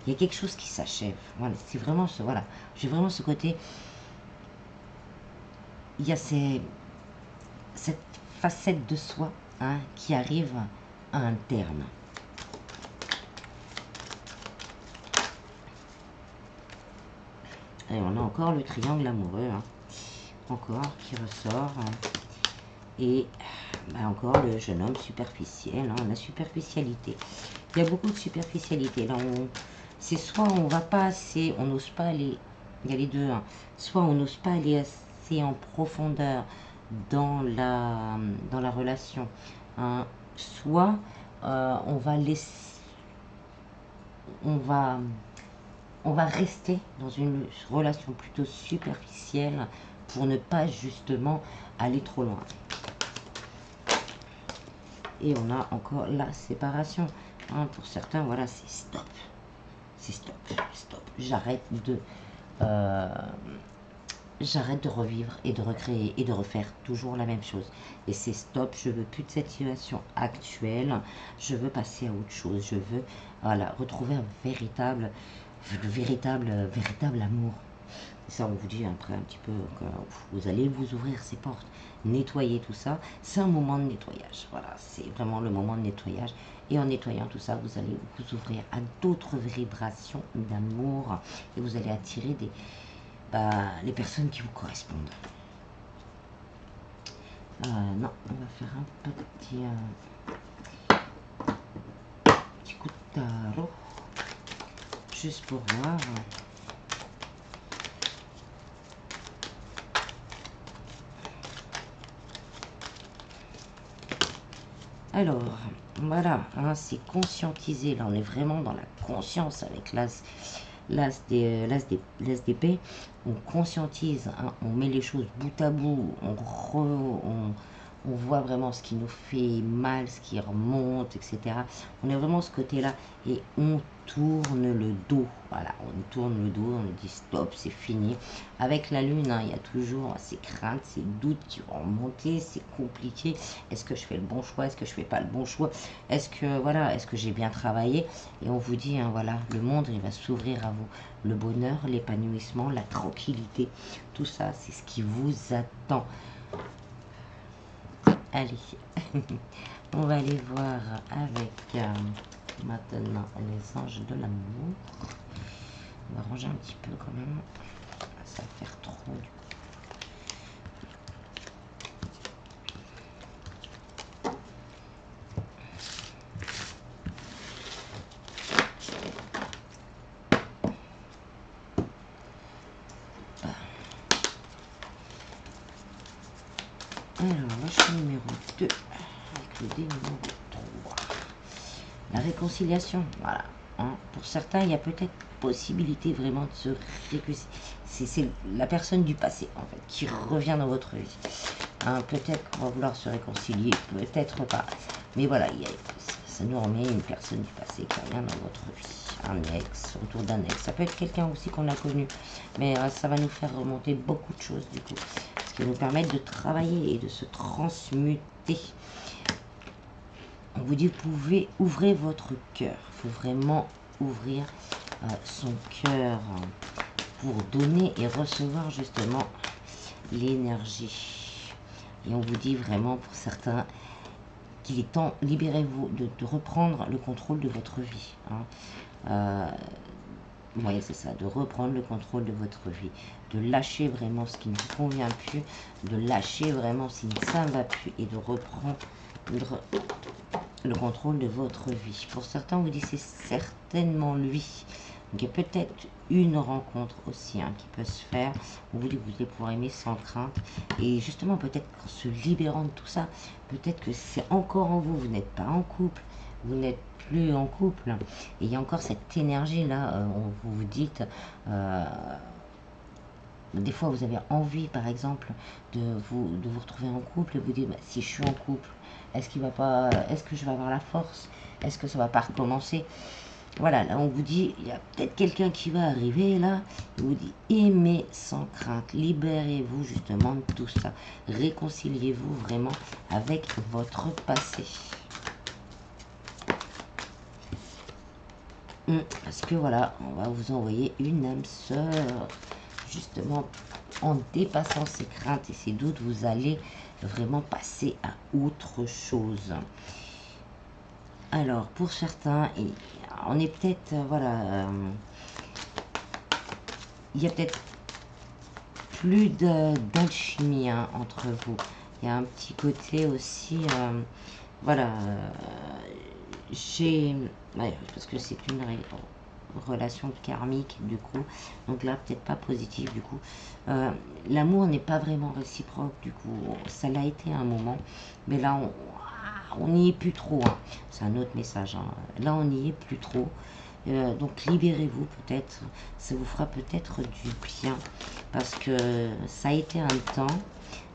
il y a quelque chose qui s'achève. Voilà, c'est vraiment ce, voilà, j'ai vraiment ce côté. Il y a cette facette de soi, hein, qui arrive à un terme. Et on a encore le triangle amoureux, hein, encore qui ressort. Hein, et bah, encore le jeune homme superficiel, hein, la superficialité. Il y a beaucoup de superficialité. Là, c'est soit on va pas assez, on n'ose pas aller, il y a les deux, hein, soit on n'ose pas aller assez en profondeur dans la relation, hein, soit on va laisser, on va rester dans une relation plutôt superficielle pour ne pas justement aller trop loin. Et on a encore la séparation. Hein, pour certains, voilà, c'est stop. C'est stop, stop. J'arrête de revivre et de recréer et de refaire toujours la même chose. Et c'est stop, je veux plus de cette situation actuelle. Je veux passer à autre chose. Je veux, voilà, retrouver un véritable amour. Et ça, on vous dit après un petit peu que vous allez vous ouvrir ces portes, nettoyer tout ça. C'est un moment de nettoyage. Voilà, c'est vraiment le moment de nettoyage. Et en nettoyant tout ça, vous allez vous ouvrir à d'autres vibrations d'amour. Et vous allez attirer les personnes qui vous correspondent. Non, on va faire un petit coup de tarot. Juste pour voir. Alors, voilà, hein, c'est conscientiser. Là, on est vraiment dans la conscience avec l'as d'épée. On conscientise, hein, on met les choses bout à bout, on voit vraiment ce qui nous fait mal, ce qui remonte, etc. On est vraiment ce côté-là et on tourne le dos. Voilà, on tourne le dos, on dit stop, c'est fini. Avec la lune, hein, il y a toujours ces craintes, ces doutes qui vont remonter, c'est compliqué. Est-ce que je fais le bon choix? Est-ce que je fais pas le bon choix? Est-ce que voilà, est-ce que j'ai bien travaillé? Et on vous dit, hein, voilà, le monde, il va s'ouvrir à vous. Le bonheur, l'épanouissement, la tranquillité, tout ça, c'est ce qui vous attend. Allez, on va aller voir avec maintenant les anges de l'amour. On va ranger un petit peu quand même. Ça va faire trop du coup. Alors, vache numéro 2, avec le dé numéro 3. La réconciliation, voilà. Hein. Pour certains, il y a peut-être possibilité vraiment de se réconcilier. C'est la personne du passé, en fait, qui revient dans votre vie. Hein, peut-être qu'on va vouloir se réconcilier, peut-être pas. Mais voilà, ça nous remet une personne du passé qui revient dans votre vie. Un ex, autour d'un ex. Ça peut être quelqu'un aussi qu'on a connu. Mais ça va nous faire remonter beaucoup de choses, du coup. Ce qui va nous permettre de travailler et de se transmuter. On vous dit, vous pouvez ouvrir votre cœur. Il faut vraiment ouvrir son cœur pour donner et recevoir justement l'énergie. Et on vous dit vraiment pour certains qu'il est temps, libérez-vous, de reprendre le contrôle de votre vie. Hein. Oui, c'est ça, de reprendre le contrôle de votre vie, de lâcher vraiment ce qui ne vous convient plus, de lâcher vraiment si ça ne va plus et de reprendre le contrôle de votre vie. Pour certains, on vous dit c'est certainement lui. Donc il y a peut-être une rencontre aussi, hein, qui peut se faire. On vous dit que vous allez pouvoir aimer sans crainte. Et justement, peut-être qu'en se libérant de tout ça, peut-être que c'est encore en vous. Vous n'êtes pas en couple, vous n'êtes plus en couple. Et il y a encore cette énergie-là, vous vous dites, des fois vous avez envie par exemple de vous retrouver en couple et vous dites, bah, si je suis en couple, est-ce que je vais avoir la force? Est-ce que ça va pas recommencer? Voilà, là on vous dit, il y a peut-être quelqu'un qui va arriver là, il vous dit aimez sans crainte, libérez-vous justement de tout ça, réconciliez-vous vraiment avec votre passé. Parce que voilà, on va vous envoyer une âme sœur, justement en dépassant ces craintes et ces doutes, vous allez vraiment passer à autre chose. Alors, pour certains, on est peut-être, voilà, il y a peut-être plus d'alchimie entre vous. Il y a un petit côté aussi, voilà, parce que c'est une relation karmique du coup, donc là peut-être pas positive du coup. L'amour n'est pas vraiment réciproque du coup, ça l'a été à un moment, mais là on n'y est plus trop, hein. C'est un autre message, hein. Là on n'y est plus trop. Donc libérez-vous peut-être, ça vous fera peut-être du bien, parce que ça a été un temps,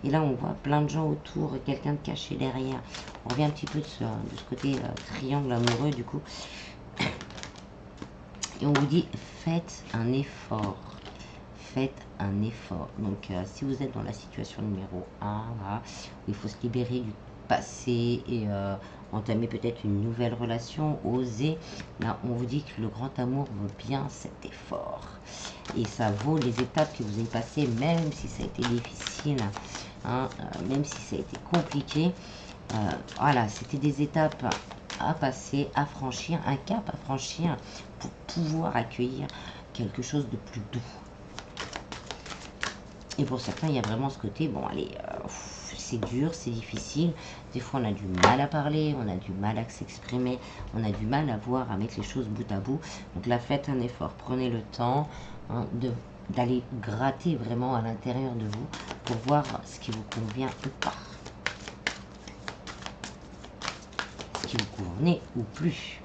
et là on voit plein de gens autour, quelqu'un de caché derrière. On revient un petit peu de ce côté triangle amoureux du coup. Et on vous dit, faites un effort. Faites un effort. Donc, si vous êtes dans la situation numéro 1, là, où il faut se libérer du passé et entamer peut-être une nouvelle relation, oser, là, on vous dit que le grand amour vaut bien cet effort. Et ça vaut les étapes que vous avez passées, même si ça a été difficile, hein, même si ça a été compliqué. Voilà, c'était des étapes à passer, à franchir, un cap à franchir pour pouvoir accueillir quelque chose de plus doux. Et pour certains, il y a vraiment ce côté, bon allez, c'est dur, c'est difficile, des fois on a du mal à parler, on a du mal à s'exprimer, on a du mal à voir, à mettre les choses bout à bout. Donc là, faites un effort, prenez le temps, hein, d'aller gratter vraiment à l'intérieur de vous pour voir ce qui vous convient ou pas. Qui vous convenez ou plus.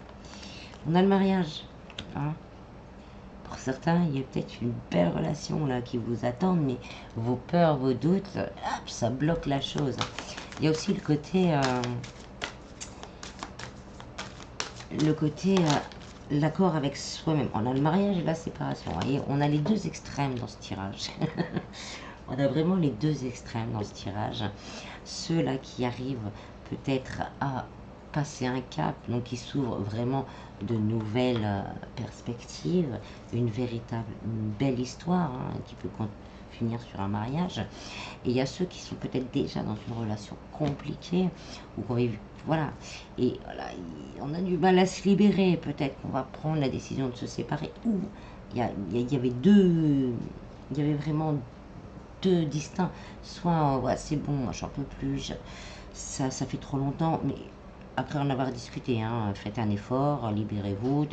On a le mariage, hein. Pour certains, il y a peut-être une belle relation là qui vous attend, mais vos peurs, vos doutes, hop, ça bloque la chose. Il y a aussi le côté l'accord avec soi-même. On a le mariage et la séparation. Et on a les deux extrêmes dans ce tirage. On a vraiment les deux extrêmes dans ce tirage. Ceux-là qui arrivent peut-être à passer un cap, donc qui s'ouvrent vraiment de nouvelles perspectives, une belle histoire, hein, qui peut finir sur un mariage. Et il y a ceux qui sont peut-être déjà dans une relation compliquée, ou qu'on vit, voilà, et voilà, on a du mal à se libérer, peut-être qu'on va prendre la décision de se séparer, ou il y avait vraiment deux distincts, soit ouais, c'est bon, moi j'en peux plus, ça fait trop longtemps, mais après en avoir discuté, hein, faites un effort, libérez-vous,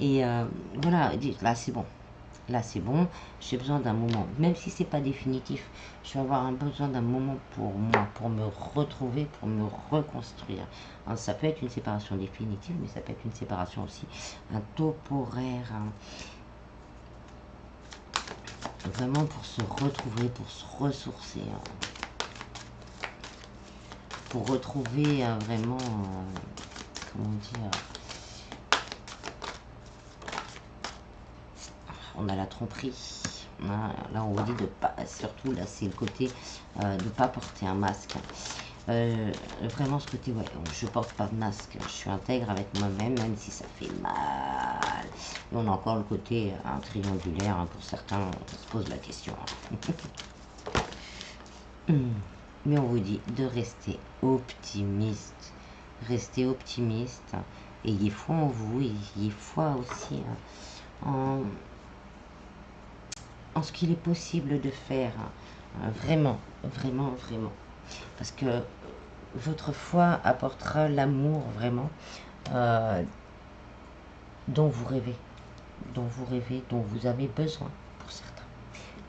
et voilà, dites là c'est bon. Là c'est bon, j'ai besoin d'un moment, même si c'est pas définitif, je vais avoir besoin d'un moment pour moi, pour me retrouver, pour me reconstruire. Hein, ça peut être une séparation définitive, mais ça peut être une séparation aussi, un temporaire, hein, vraiment pour se retrouver, pour se ressourcer, hein, pour retrouver vraiment, comment dire, on a la tromperie. Hein, là, on vous dit de pas, surtout là, c'est le côté de ne pas porter un masque. Vraiment, ce côté, ouais, je porte pas de masque, je suis intègre avec moi-même, même si ça fait mal. Et on a encore le côté triangulaire, hein, pour certains, on se pose la question. Hein. Mais on vous dit de rester optimiste. Restez optimiste. Ayez foi en vous, ayez foi aussi, hein, en ce qu'il est possible de faire, vraiment, vraiment, vraiment. Parce que votre foi apportera l'amour vraiment dont vous rêvez, dont vous avez besoin pour certains,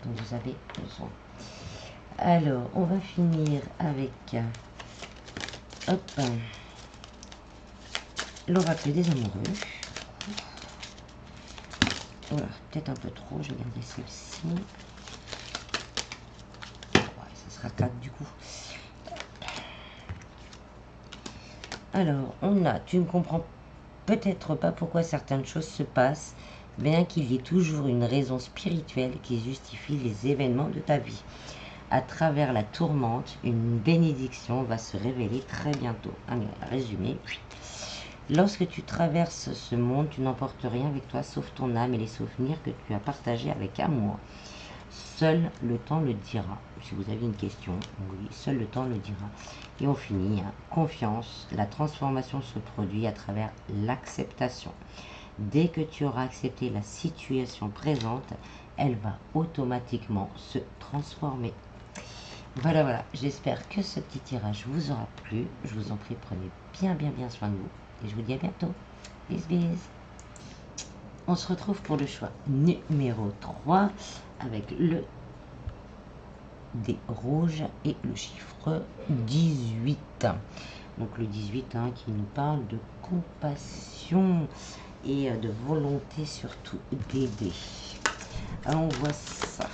dont vous avez besoin. Alors, on va finir avec, hop, L'oracle des amoureux. Voilà, peut-être un peu trop, je vais garder celle-ci. Ouais, ça sera 4 du coup. Alors, on a, tu ne comprends peut-être pas pourquoi certaines choses se passent, bien qu'il y ait toujours une raison spirituelle qui justifie les événements de ta vie. À travers la tourmente, une bénédiction va se révéler très bientôt. Allez, résumé. Lorsque tu traverses ce monde, tu n'emportes rien avec toi sauf ton âme et les souvenirs que tu as partagés avec amour. Seul le temps le dira. Si vous avez une question, oui, seul le temps le dira. Et on finit, hein. Confiance, la transformation se produit à travers l'acceptation. Dès que tu auras accepté la situation présente, elle va automatiquement se transformer. Voilà, voilà, j'espère que ce petit tirage vous aura plu. Je vous en prie, prenez bien soin de vous. Et je vous dis à bientôt. Bis. On se retrouve pour le choix numéro 3 avec le dé rouge et le chiffre 18. Donc le 18 hein, qui nous parle de compassion et de volonté surtout d'aider. Alors on voit ça.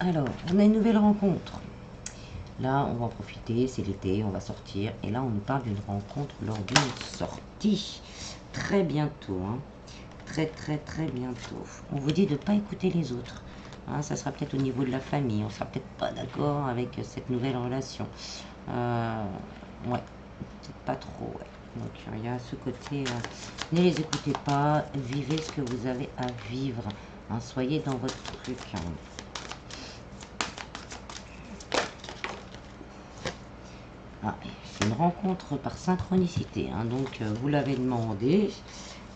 Alors, on a une nouvelle rencontre. Là, on va en profiter, c'est l'été, on va sortir. Et là, on nous parle d'une rencontre lors d'une sortie. Très bientôt, hein. Très bientôt. On vous dit de ne pas écouter les autres. Hein, ça sera peut-être au niveau de la famille. On sera peut-être pas d'accord avec cette nouvelle relation. Ouais, peut-être pas trop, ouais. Donc, il y a ce côté, ne les écoutez pas, vivez ce que vous avez à vivre. Hein, soyez dans votre truc. Hein. Ah, c'est une rencontre par synchronicité, hein, donc vous l'avez demandé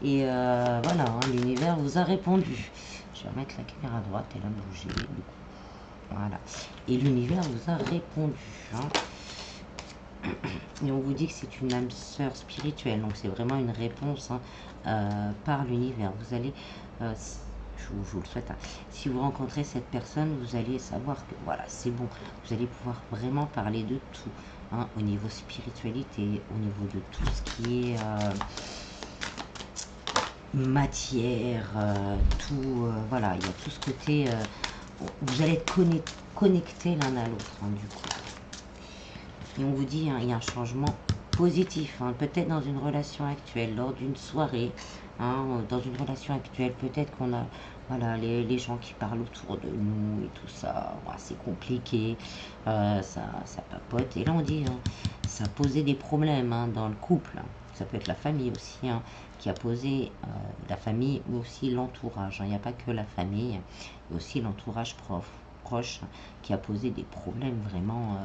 et voilà, hein, l'univers vous a répondu. Je vais remettre la caméra à droite, elle a bougé. Voilà, et l'univers vous a répondu. Hein. Et on vous dit que c'est une âme sœur spirituelle, donc c'est vraiment une réponse hein, par l'univers. Vous allez, je vous le souhaite, hein. Si vous rencontrez cette personne, vous allez savoir que voilà, c'est bon. Vous allez pouvoir vraiment parler de tout. Hein, au niveau spiritualité, au niveau de tout ce qui est matière, tout, voilà, il y a tout ce côté, vous allez être connectés l'un à l'autre, hein, du coup. Et on vous dit, hein, il y a un changement positif, hein, peut-être dans une relation actuelle, lors d'une soirée, hein, dans une relation actuelle, peut-être qu'on a voilà, les gens qui parlent autour de nous et tout ça, ouais, c'est compliqué, ça papote. Et là on dit, hein, ça a posé des problèmes hein, dans le couple, hein. Ça peut être la famille aussi, hein, qui a posé la famille ou aussi l'entourage. Hein. Il n'y a pas que la famille, il y a aussi l'entourage proche hein, qui a posé des problèmes vraiment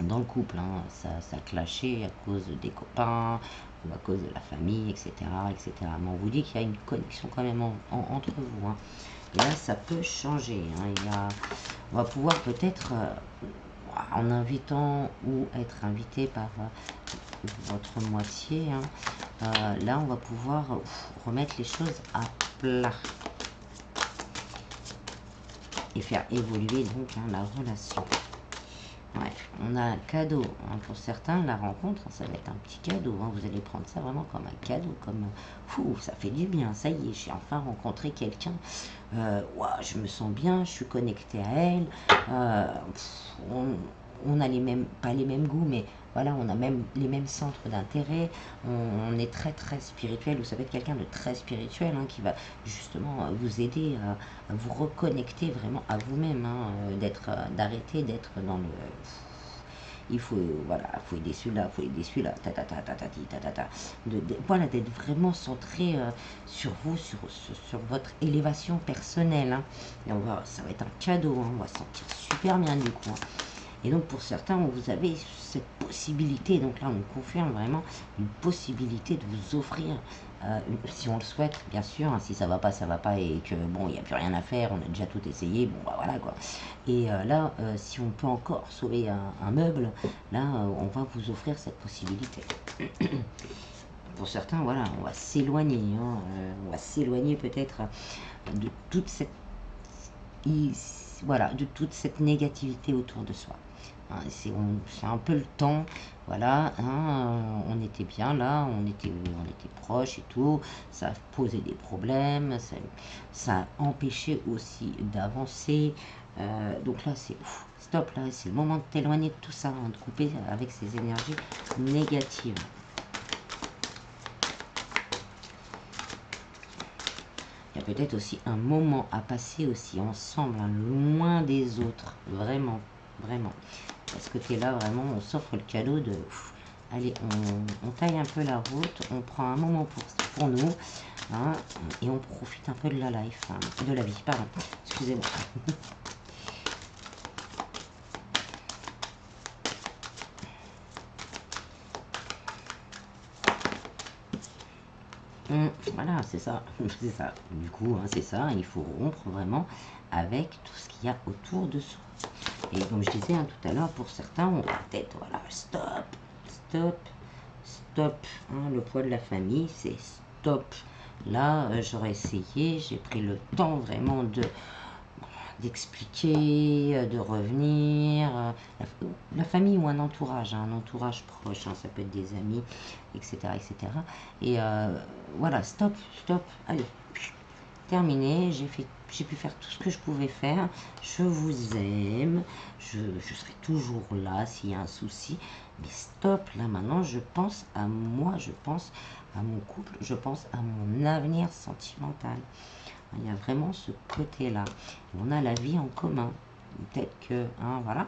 dans le couple, hein. Ça clashait à cause des copains ou à cause de la famille, etc. Mais on vous dit qu'il y a une connexion quand même entre vous. Hein. Et là, ça peut changer. Hein. On va pouvoir peut-être, en invitant ou être invité par votre moitié, hein, là, on va pouvoir remettre les choses à plat et faire évoluer donc hein, la relation. Ouais, on a un cadeau. Hein, pour certains, la rencontre, ça va être un petit cadeau. Hein, vous allez prendre ça vraiment comme un cadeau, comme fou, ça fait du bien. Ça y est, j'ai enfin rencontré quelqu'un. Ouah, je me sens bien, je suis connectée à elle. On a les mêmes, pas les mêmes goûts, mais voilà, on a même les mêmes centres d'intérêt. On est très spirituel. Vous savez, quelqu'un de très spirituel hein, qui va justement vous aider à vous reconnecter vraiment à vous-même, hein, d'arrêter d'être dans le il faut voilà, faut aider celui-là, faut aider celui-là, voilà, d'être vraiment centré sur vous, sur votre élévation personnelle. Hein. Et ça va être un cadeau, hein, on va se sentir super bien du coup. Hein. Et donc pour certains, vous avez cette possibilité, donc là on confirme vraiment une possibilité de vous offrir, si on le souhaite, bien sûr, hein, si ça va pas et que bon, il n'y a plus rien à faire, on a déjà tout essayé, bon bah voilà quoi. Et là, si on peut encore sauver un meuble, là on va vous offrir cette possibilité. Pour certains, voilà, on va s'éloigner, hein, on va s'éloigner peut-être de toute cette voilà, de toute cette négativité autour de soi. hein, c'est un peu le temps, voilà, hein, on était bien là, on était proches et tout, ça posait des problèmes, ça a empêché aussi d'avancer, donc là c'est stop, là c'est le moment de t'éloigner de tout ça, hein, de couper avec ces énergies négatives. Il y a peut-être aussi un moment à passer aussi ensemble, hein, loin des autres, vraiment, vraiment. À ce côté-là, vraiment, on s'offre le cadeau de... allez, on taille un peu la route, on prend un moment pour nous, hein, et on profite un peu de la life, hein, de la vie, pardon, excusez-moi. Voilà, c'est ça, c'est ça. Du coup, hein, c'est ça, il faut rompre vraiment avec tout ce qu'il y a autour de soi. Et comme je disais, hein, tout à l'heure, pour certains, on va peut-être, voilà, stop, stop, stop. Hein, le poids de la famille, c'est stop. Là, j'aurais essayé, j'ai pris le temps vraiment d'expliquer, de revenir. La famille ou un entourage proche, hein, ça peut être des amis, etc. etc. Et voilà, stop, stop, allez, terminé, j'ai pu faire tout ce que je pouvais faire, je vous aime, je serai toujours là s'il y a un souci, mais stop, là maintenant je pense à moi, je pense à mon couple, je pense à mon avenir sentimental. Il y a vraiment ce côté-là. On a la vie en commun. Peut-être que, hein, voilà,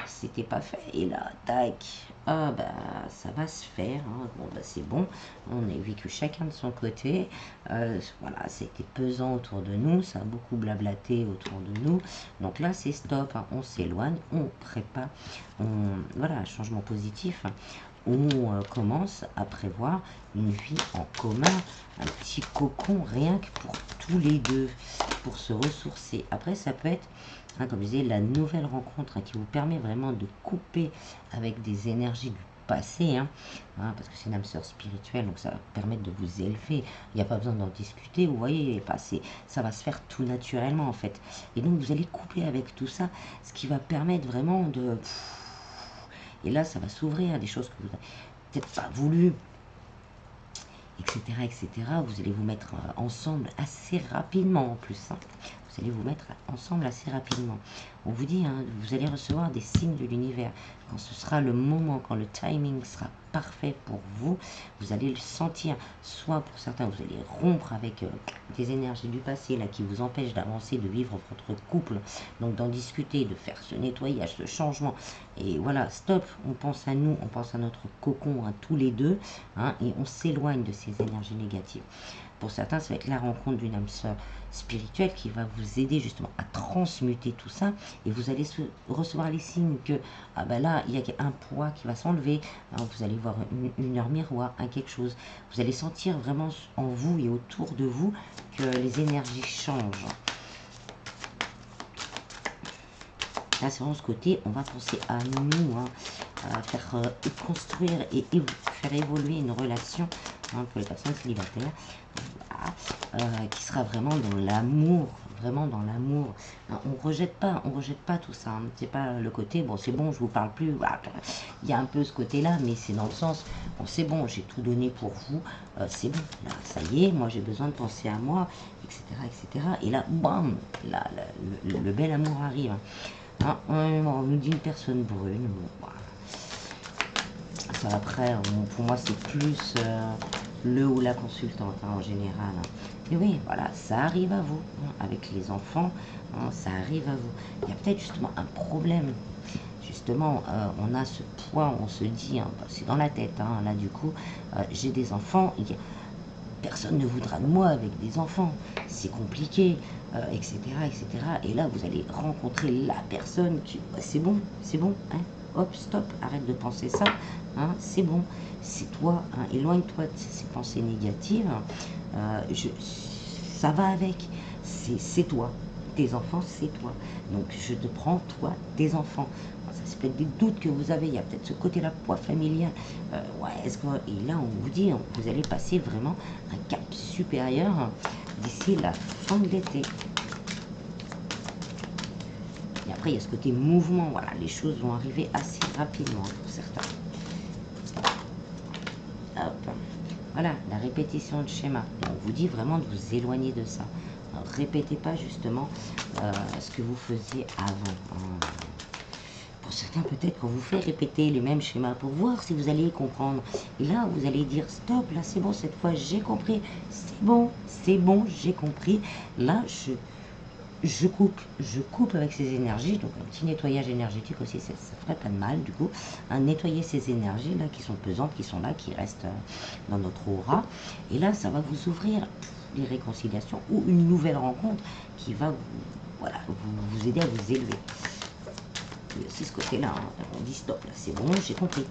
c'était pas fait. Et là, tac, ah bah, ça va se faire. Hein. Bon, bah, c'est bon. On a vécu chacun de son côté. Voilà, c'était pesant autour de nous. Ça a beaucoup blablaté autour de nous. Donc là, c'est stop. Hein. On s'éloigne. On prépare. Voilà, un changement positif. Hein. On commence à prévoir une vie en commun, un petit cocon rien que pour tous les deux, pour se ressourcer. Après, ça peut être, hein, comme je disais, la nouvelle rencontre, hein, qui vous permet vraiment de couper avec des énergies du passé, hein, parce que c'est une âme sœur spirituelle, donc ça va permettre de vous élever. Il n'y a pas besoin d'en discuter, vous voyez, ça va se faire tout naturellement en fait. Et donc vous allez couper avec tout ça, ce qui va permettre vraiment de... Et là, ça va s'ouvrir à des choses que vous n'avez peut-être pas voulu, etc., etc. Vous allez vous mettre ensemble assez rapidement en plus. Hein. Vous allez vous mettre ensemble assez rapidement. On vous dit, hein, vous allez recevoir des signes de l'univers. Quand ce sera le moment, quand le timing sera parfait pour vous, vous allez le sentir. Soit pour certains, vous allez rompre avec des énergies du passé là, qui vous empêchent d'avancer, de vivre votre couple. Donc d'en discuter, de faire ce nettoyage, ce changement. Et voilà, stop, on pense à nous, on pense à notre cocon, à tous les deux, hein, et on s'éloigne de ces énergies négatives. Pour certains, ça va être la rencontre d'une âme sœur spirituelle qui va vous aider justement à transmuter tout ça, et vous allez recevoir les signes que ah ben là il y a un poids qui va s'enlever, hein, vous allez voir une heure miroir, hein, quelque chose, vous allez sentir vraiment en vous et autour de vous que les énergies changent. Là, c'est vraiment ce côté, on va penser à nous, hein, à faire construire et faire évoluer une relation, hein, pour les personnes célibataires, voilà, qui sera vraiment dans l'amour, vraiment dans l'amour. Hein, on rejette pas tout ça. Hein, c'est pas le côté, bon, c'est bon, je vous parle plus. Voilà, il y a un peu ce côté-là, mais c'est dans le sens, bon, c'est bon, j'ai tout donné pour vous, c'est bon, là, ça y est, moi j'ai besoin de penser à moi, etc., etc. Et là, bam, là, le bel amour arrive. Hein, on nous dit une personne brune. Bon, voilà. Ça, après, pour moi, c'est plus le ou la consultante, hein, en général. Hein. Et oui, voilà, ça arrive à vous. Hein, avec les enfants, hein, ça arrive à vous. Il y a peut-être justement un problème. Justement, on a ce poids, on se dit, hein, c'est dans la tête, hein, là, du coup, j'ai des enfants. Personne ne voudra de moi avec des enfants, c'est compliqué, etc., etc. Et là, vous allez rencontrer la personne qui, c'est bon, hein, hop, stop, arrête de penser ça, hein, c'est bon, c'est toi, hein, éloigne-toi de ces pensées négatives, ça va avec, c'est toi, tes enfants, c'est toi, donc je te prends, toi, tes enfants. Ça peut être des doutes que vous avez, il y a peut-être ce côté-là, poids familial, ouais, et là, on vous dit, vous allez passer vraiment un cap supérieur d'ici la fin de l'été. Et après, il y a ce côté mouvement. Voilà, les choses vont arriver assez rapidement pour certains. Hop. Voilà, la répétition de schéma. On vous dit vraiment de vous éloigner de ça. Alors, répétez pas justement ce que vous faisiez avant. Hein. Pour certains, peut-être qu'on vous fait répéter les mêmes schémas pour voir si vous allez comprendre. Et là, vous allez dire stop, là c'est bon, cette fois j'ai compris. C'est bon, j'ai compris. Là, je coupe avec ces énergies, donc un petit nettoyage énergétique aussi, ça ferait pas de mal du coup, nettoyer ces énergies là qui sont pesantes, qui sont là, qui restent dans notre aura, et là ça va vous ouvrir des réconciliations ou une nouvelle rencontre qui va voilà, vous aider à vous élever. Il y a aussi ce côté là, hein, on dit stop, là c'est bon, j'ai compris.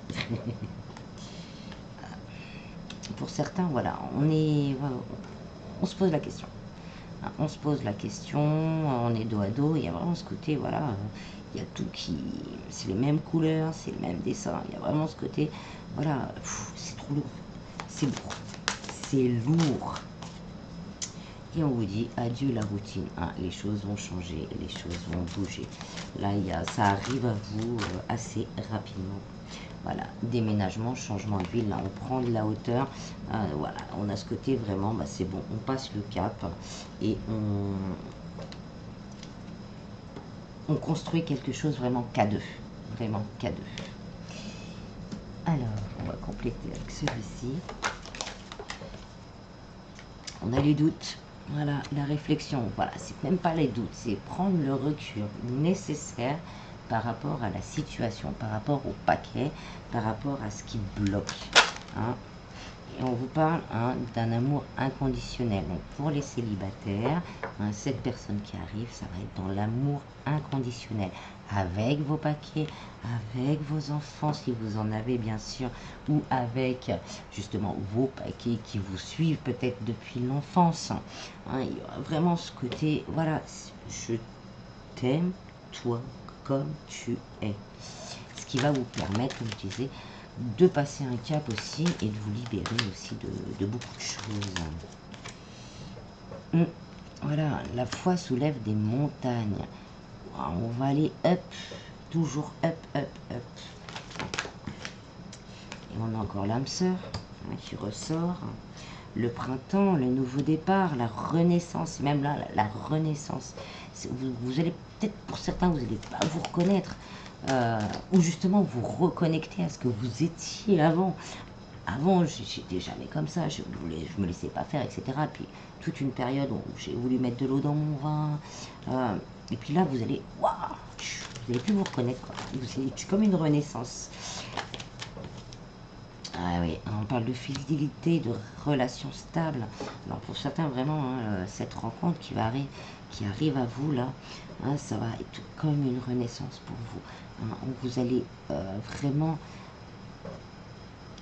Pour certains, voilà, on se pose la question. On se pose la question, on est dos à dos, il y a vraiment ce côté, voilà, il y a tout qui... C'est les mêmes couleurs, c'est le même dessin, il y a vraiment ce côté, voilà, c'est trop lourd, c'est lourd, c'est lourd. Et on vous dit adieu la routine, hein, les choses vont changer, les choses vont bouger. Là, ça arrive à vous assez rapidement. Voilà, déménagement, changement de ville, là on prend de la hauteur, voilà, on a ce côté vraiment, bah, c'est bon, on passe le cap et on construit quelque chose vraiment qu'à deux, vraiment qu'à deux. Alors, on va compléter avec celui-ci. On a les doutes, voilà, la réflexion, voilà, c'est même pas les doutes, c'est prendre le recul nécessaire par rapport à la situation, par rapport au paquet, par rapport à ce qui bloque. Hein. Et on vous parle d'un amour inconditionnel. Donc pour les célibataires, cette personne qui arrive, ça va être dans l'amour inconditionnel. Avec vos paquets, avec vos enfants, si vous en avez bien sûr, ou avec justement vos paquets qui vous suivent peut-être depuis l'enfance. Hein, il y aura vraiment ce côté, voilà, je t'aime, toi, comme tu es. Ce qui va vous permettre, comme je disais, de passer un cap aussi et de vous libérer aussi de beaucoup de choses. Voilà, la foi soulève des montagnes. On va aller up, toujours up, up, up. Et on a encore l'âme sœur qui ressort. Le printemps, le nouveau départ, la renaissance, même là, la renaissance. Vous allez peut-être, pour certains, vous n'allez pas vous reconnaître, ou justement vous reconnecter à ce que vous étiez avant. Avant, j'étais jamais comme ça, je me laissais pas faire, etc. Puis toute une période où j'ai voulu mettre de l'eau dans mon vin. Et puis là, vous allez, waouh, vous n'allez plus vous reconnaître, quoi. C'est comme une renaissance. Ah oui, on parle de fidélité, de relations stables. Alors pour certains, vraiment, cette rencontre qui arrive à vous, là, ça va être comme une renaissance pour vous. Vous allez vraiment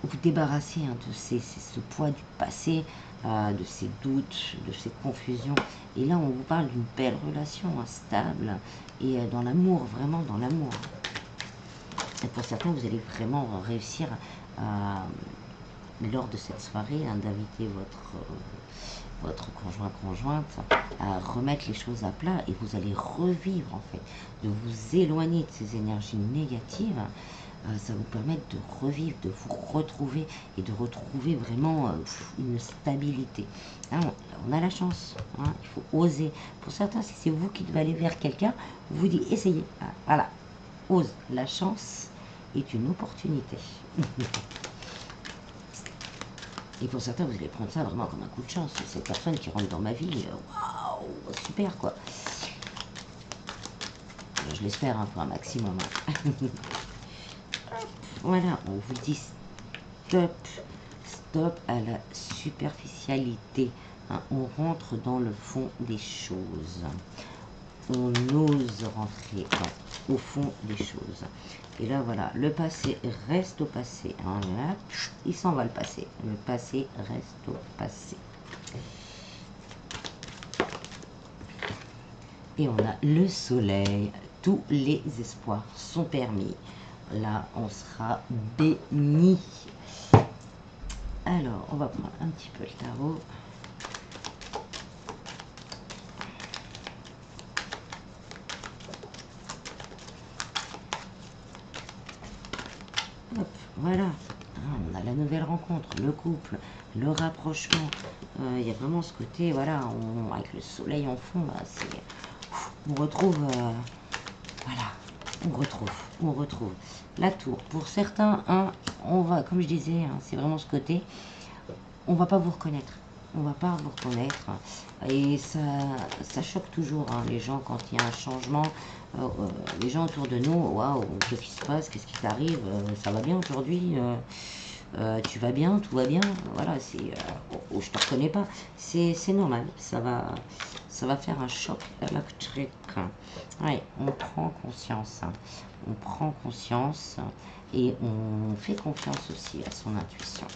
vous débarrasser de ce poids du passé, de ces doutes, de ces confusions. Et là, on vous parle d'une belle relation stable et dans l'amour, vraiment dans l'amour. Et pour certains, vous allez vraiment réussir lors de cette soirée d'inviter votre conjointe à remettre les choses à plat et vous allez revivre en fait, de vous éloigner de ces énergies négatives. Ça vous permet de revivre, de vous retrouver et de retrouver vraiment une stabilité. Hein, on a la chance, hein, il faut oser. Pour certains, si c'est vous qui devez aller vers quelqu'un, vous dites essayez. Voilà, ose. La chance est une opportunité. Et pour certains, vous allez prendre ça vraiment comme un coup de chance. Cette personne qui rentre dans ma vie, waouh, super quoi. Je l'espère pour un maximum. Voilà, on vous dit stop à la superficialité. On rentre dans le fond des choses. On ose rentrer au fond des choses. Et là, voilà, le passé reste au passé. Là, il s'en va le passé. Le passé reste au passé. Et on a le soleil. Tous les espoirs sont permis. Là, on sera béni. Alors, on va prendre un petit peu le tarot. voilà, hein, on a la nouvelle rencontre, le couple, le rapprochement. Il y a vraiment ce côté, voilà, avec le soleil en fond, là, on retrouve, voilà, on retrouve la tour. Pour certains, hein, on va, comme je disais, hein, c'est vraiment ce côté, on va pas vous reconnaître. On va pas vous reconnaître. Et ça choque toujours, hein, les gens quand il y a un changement. Les gens autour de nous, waouh, qu'est-ce qui se passe, qu'est-ce qui t'arrive, ça va bien aujourd'hui, tu vas bien, tout va bien, voilà, oh, je te reconnais pas, c'est normal, ça va faire un choc électrique. Ouais, on prend conscience, hein. On prend conscience et on fait confiance aussi à son intuition.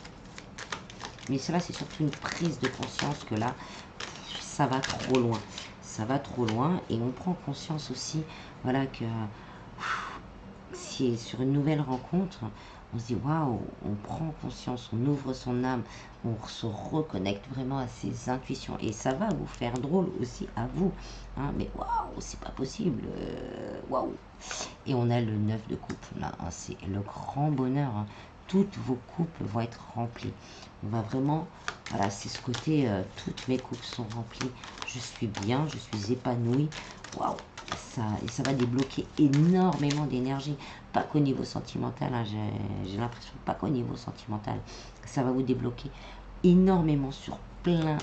Mais cela, c'est surtout une prise de conscience que là, ça va trop loin. Ça va trop loin et on prend conscience aussi, voilà, que si sur une nouvelle rencontre, on se dit waouh, on prend conscience, on ouvre son âme, on se reconnecte vraiment à ses intuitions et ça va vous faire drôle aussi à vous. Hein, mais waouh, c'est pas possible, waouh. Et on a le 9 de coupe là, hein, c'est le grand bonheur. Hein. Toutes vos coupes vont être remplies. On va vraiment, voilà, c'est ce côté, toutes mes coupes sont remplies. Je suis bien, je suis épanouie. Waouh, ça va débloquer énormément d'énergie. Pas qu'au niveau sentimental, hein, j'ai l'impression, pas qu'au niveau sentimental. Ça va vous débloquer énormément sur plein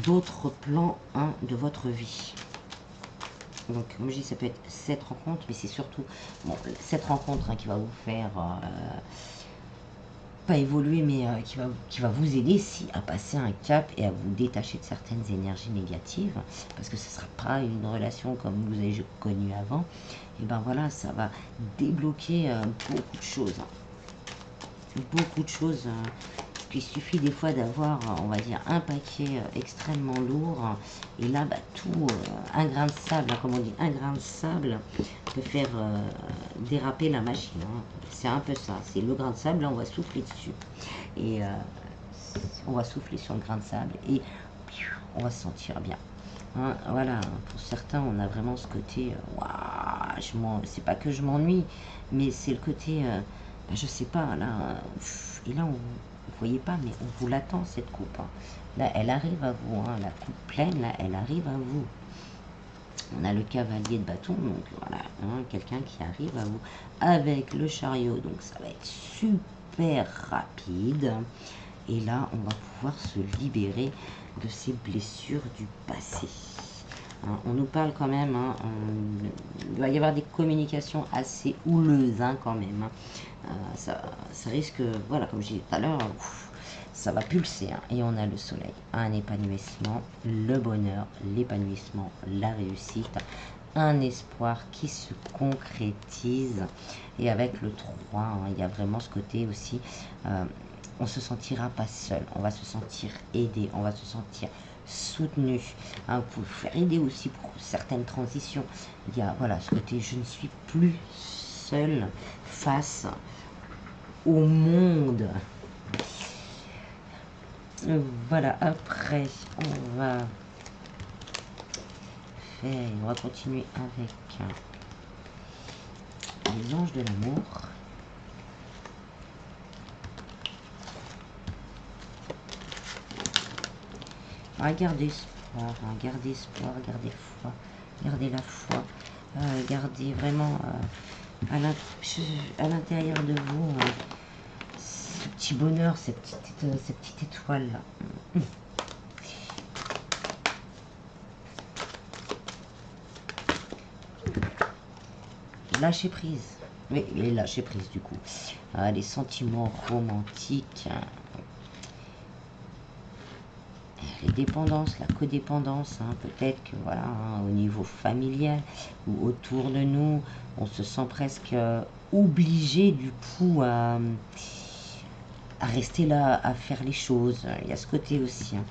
d'autres plans, hein, de votre vie. Donc, comme je dis, ça peut être cette rencontre, mais c'est surtout cette rencontre, hein, qui va vous faire pas évoluer, mais qui va vous aider si à passer un cap et à vous détacher de certaines énergies négatives, parce que ce ne sera pas une relation comme vous avez connu avant. Et ben voilà, ça va débloquer beaucoup de choses. Beaucoup de choses. Il suffit des fois d'avoir, on va dire, un paquet extrêmement lourd. Et là, bah, tout, un grain de sable, hein, comme on dit, un grain de sable peut faire déraper la machine. Hein. C'est un peu ça. C'est le grain de sable, là, on va souffler dessus. Et on va souffler sur le grain de sable et on va se sentir bien. Hein, voilà, pour certains, on a vraiment ce côté, waouh, c'est pas que je m'ennuie, mais c'est le côté, je sais pas, là, et là, vous voyez pas, mais on vous l'attend, cette coupe. Hein. Là, elle arrive à vous, hein, la coupe pleine, là, elle arrive à vous. On a le cavalier de bâton, donc voilà, hein, quelqu'un qui arrive à vous avec le chariot, donc ça va être super rapide. Et là, on va pouvoir se libérer de ces blessures du passé. Hein, on nous parle quand même, hein, il va y avoir des communications assez houleuses, hein, quand même. Hein. Ça risque, voilà, comme je disais tout à l'heure, ça va pulser. Hein, et on a le soleil, un épanouissement, le bonheur, l'épanouissement, la réussite, un espoir qui se concrétise. Et avec le 3, hein, il y a vraiment ce côté aussi, on se sentira pas seul, on va se sentir aidé, on va se sentir soutenu. Hein, vous pouvez faire aider aussi pour certaines transitions. Il y a, voilà, ce côté, je ne suis plus seul face au monde. Voilà, après, on va continuer avec les anges de l'amour. Gardez espoir, gardez foi, gardez la foi, gardez vraiment à l'intérieur de vous ce petit bonheur, cette petite étoile là. Lâcher prise, oui, les lâcher prise du coup, les sentiments romantiques. Les dépendances, la codépendance, hein, peut-être que voilà, hein, au niveau familial ou autour de nous, on se sent presque obligé du coup à rester là, à faire les choses. Il y a ce côté aussi. Hein.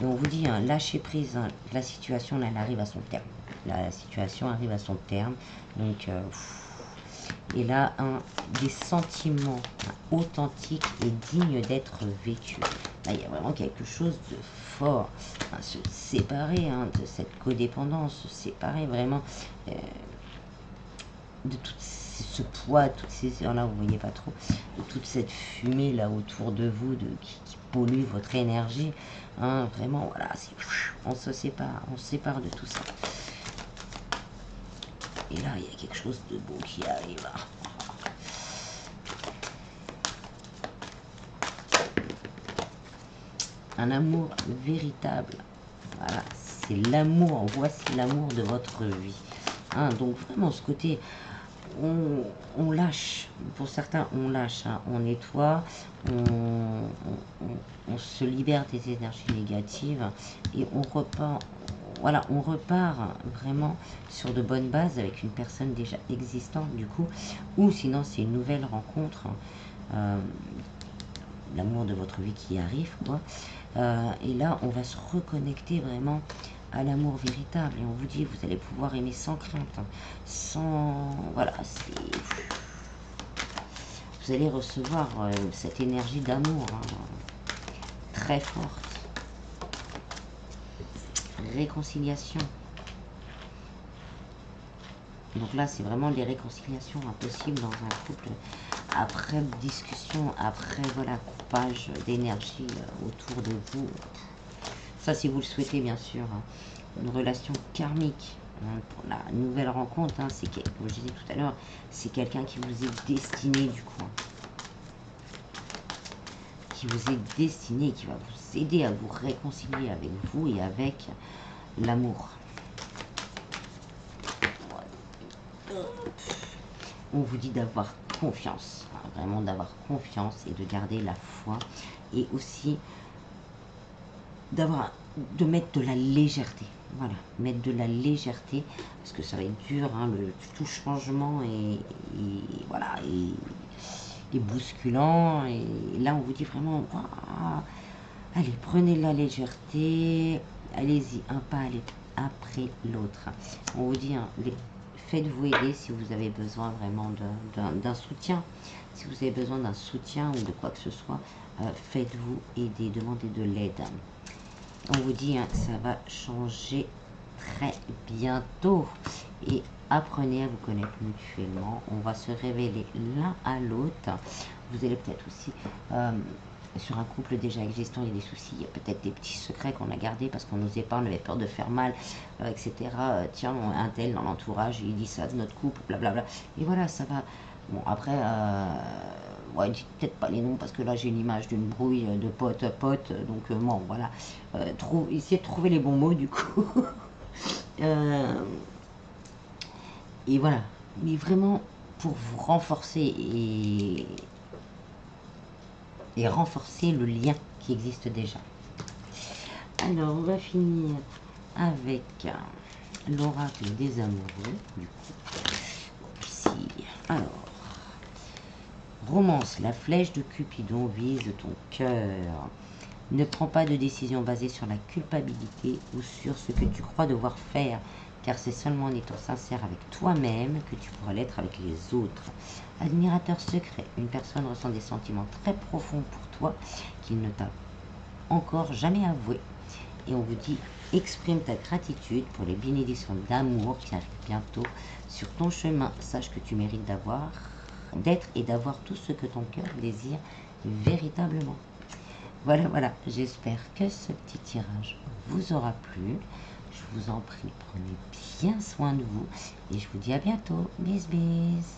Et on vous dit, hein, lâcher prise, hein, la situation là, elle arrive à son terme. La situation arrive à son terme. Donc, et là, des sentiments authentiques et dignes d'être vécus. Là, il y a vraiment quelque chose de fort. Hein, se séparer, hein, de cette codépendance, se séparer vraiment de toutes ce poids, toutes ces heures là, vous voyez pas trop, et toute cette fumée là autour de vous qui pollue votre énergie, hein, vraiment, voilà, on se sépare de tout ça. Et là, il y a quelque chose de beau qui arrive. Un amour véritable. Voilà, c'est l'amour. Voici l'amour de votre vie. Hein, donc vraiment, ce côté, on lâche. Pour certains, on lâche. Hein, on nettoie. On se libère des énergies négatives. Et on repart. Voilà, on repart vraiment sur de bonnes bases avec une personne déjà existante du coup, ou sinon c'est une nouvelle rencontre, l'amour de votre vie qui arrive, quoi. Et là, on va se reconnecter vraiment à l'amour véritable et on vous dit, vous allez pouvoir aimer sans crainte, hein, sans... Voilà, vous allez recevoir cette énergie d'amour très forte. Réconciliation. Donc là, c'est vraiment des réconciliations impossibles dans un couple. Après discussion, après voilà, coupage d'énergie autour de vous. Ça, si vous le souhaitez, bien sûr. Hein. Une relation karmique. Hein, pour la nouvelle rencontre, hein, c'est, comme je disais tout à l'heure, c'est quelqu'un qui vous est destiné du coup. Hein. Qui vous est destiné, qui va vous aider à vous réconcilier avec vous et avec l'amour. On vous dit d'avoir confiance, hein, vraiment d'avoir confiance et de garder la foi et aussi de mettre de la légèreté. Voilà, mettre de la légèreté parce que ça va être dur, hein, tout changement et voilà et bousculant. Et là, on vous dit vraiment, ah, allez, prenez de la légèreté, allez-y, un pas après l'autre. On vous dit, hein, faites-vous aider si vous avez besoin vraiment d'un soutien. Si vous avez besoin d'un soutien ou de quoi que ce soit, faites-vous aider, demandez de l'aide. On vous dit, hein, ça va changer très bientôt. Et apprenez à vous connaître mutuellement. On va se révéler l'un à l'autre. Vous allez peut-être aussi... sur un couple déjà existant, il y a des soucis, il y a peut-être des petits secrets qu'on a gardés parce qu'on n'osait pas, on avait peur de faire mal, etc. Tiens, un tel dans l'entourage, il dit ça de notre couple, blablabla. Et voilà, ça va. Bon, après, ouais, dites peut-être pas les noms parce que là j'ai une image d'une brouille de pote à pote, donc bon, voilà. Essayez de trouver les bons mots du coup. Et voilà, mais vraiment pour vous renforcer et renforcer le lien qui existe déjà. Alors, on va finir avec l'oracle des amoureux. Du coup, ici. Alors, romance, la flèche de Cupidon vise ton cœur. Ne prends pas de décision basée sur la culpabilité ou sur ce que tu crois devoir faire, car c'est seulement en étant sincère avec toi-même que tu pourras l'être avec les autres. Admirateur secret, une personne ressent des sentiments très profonds pour toi qu'il ne t'a encore jamais avoué. Et on vous dit, exprime ta gratitude pour les bénédictions d'amour qui arrivent bientôt sur ton chemin. Sache que tu mérites d'être et d'avoir tout ce que ton cœur désire véritablement. Voilà, voilà, j'espère que ce petit tirage vous aura plu. Je vous en prie, prenez bien soin de vous et je vous dis à bientôt. Bis, bis.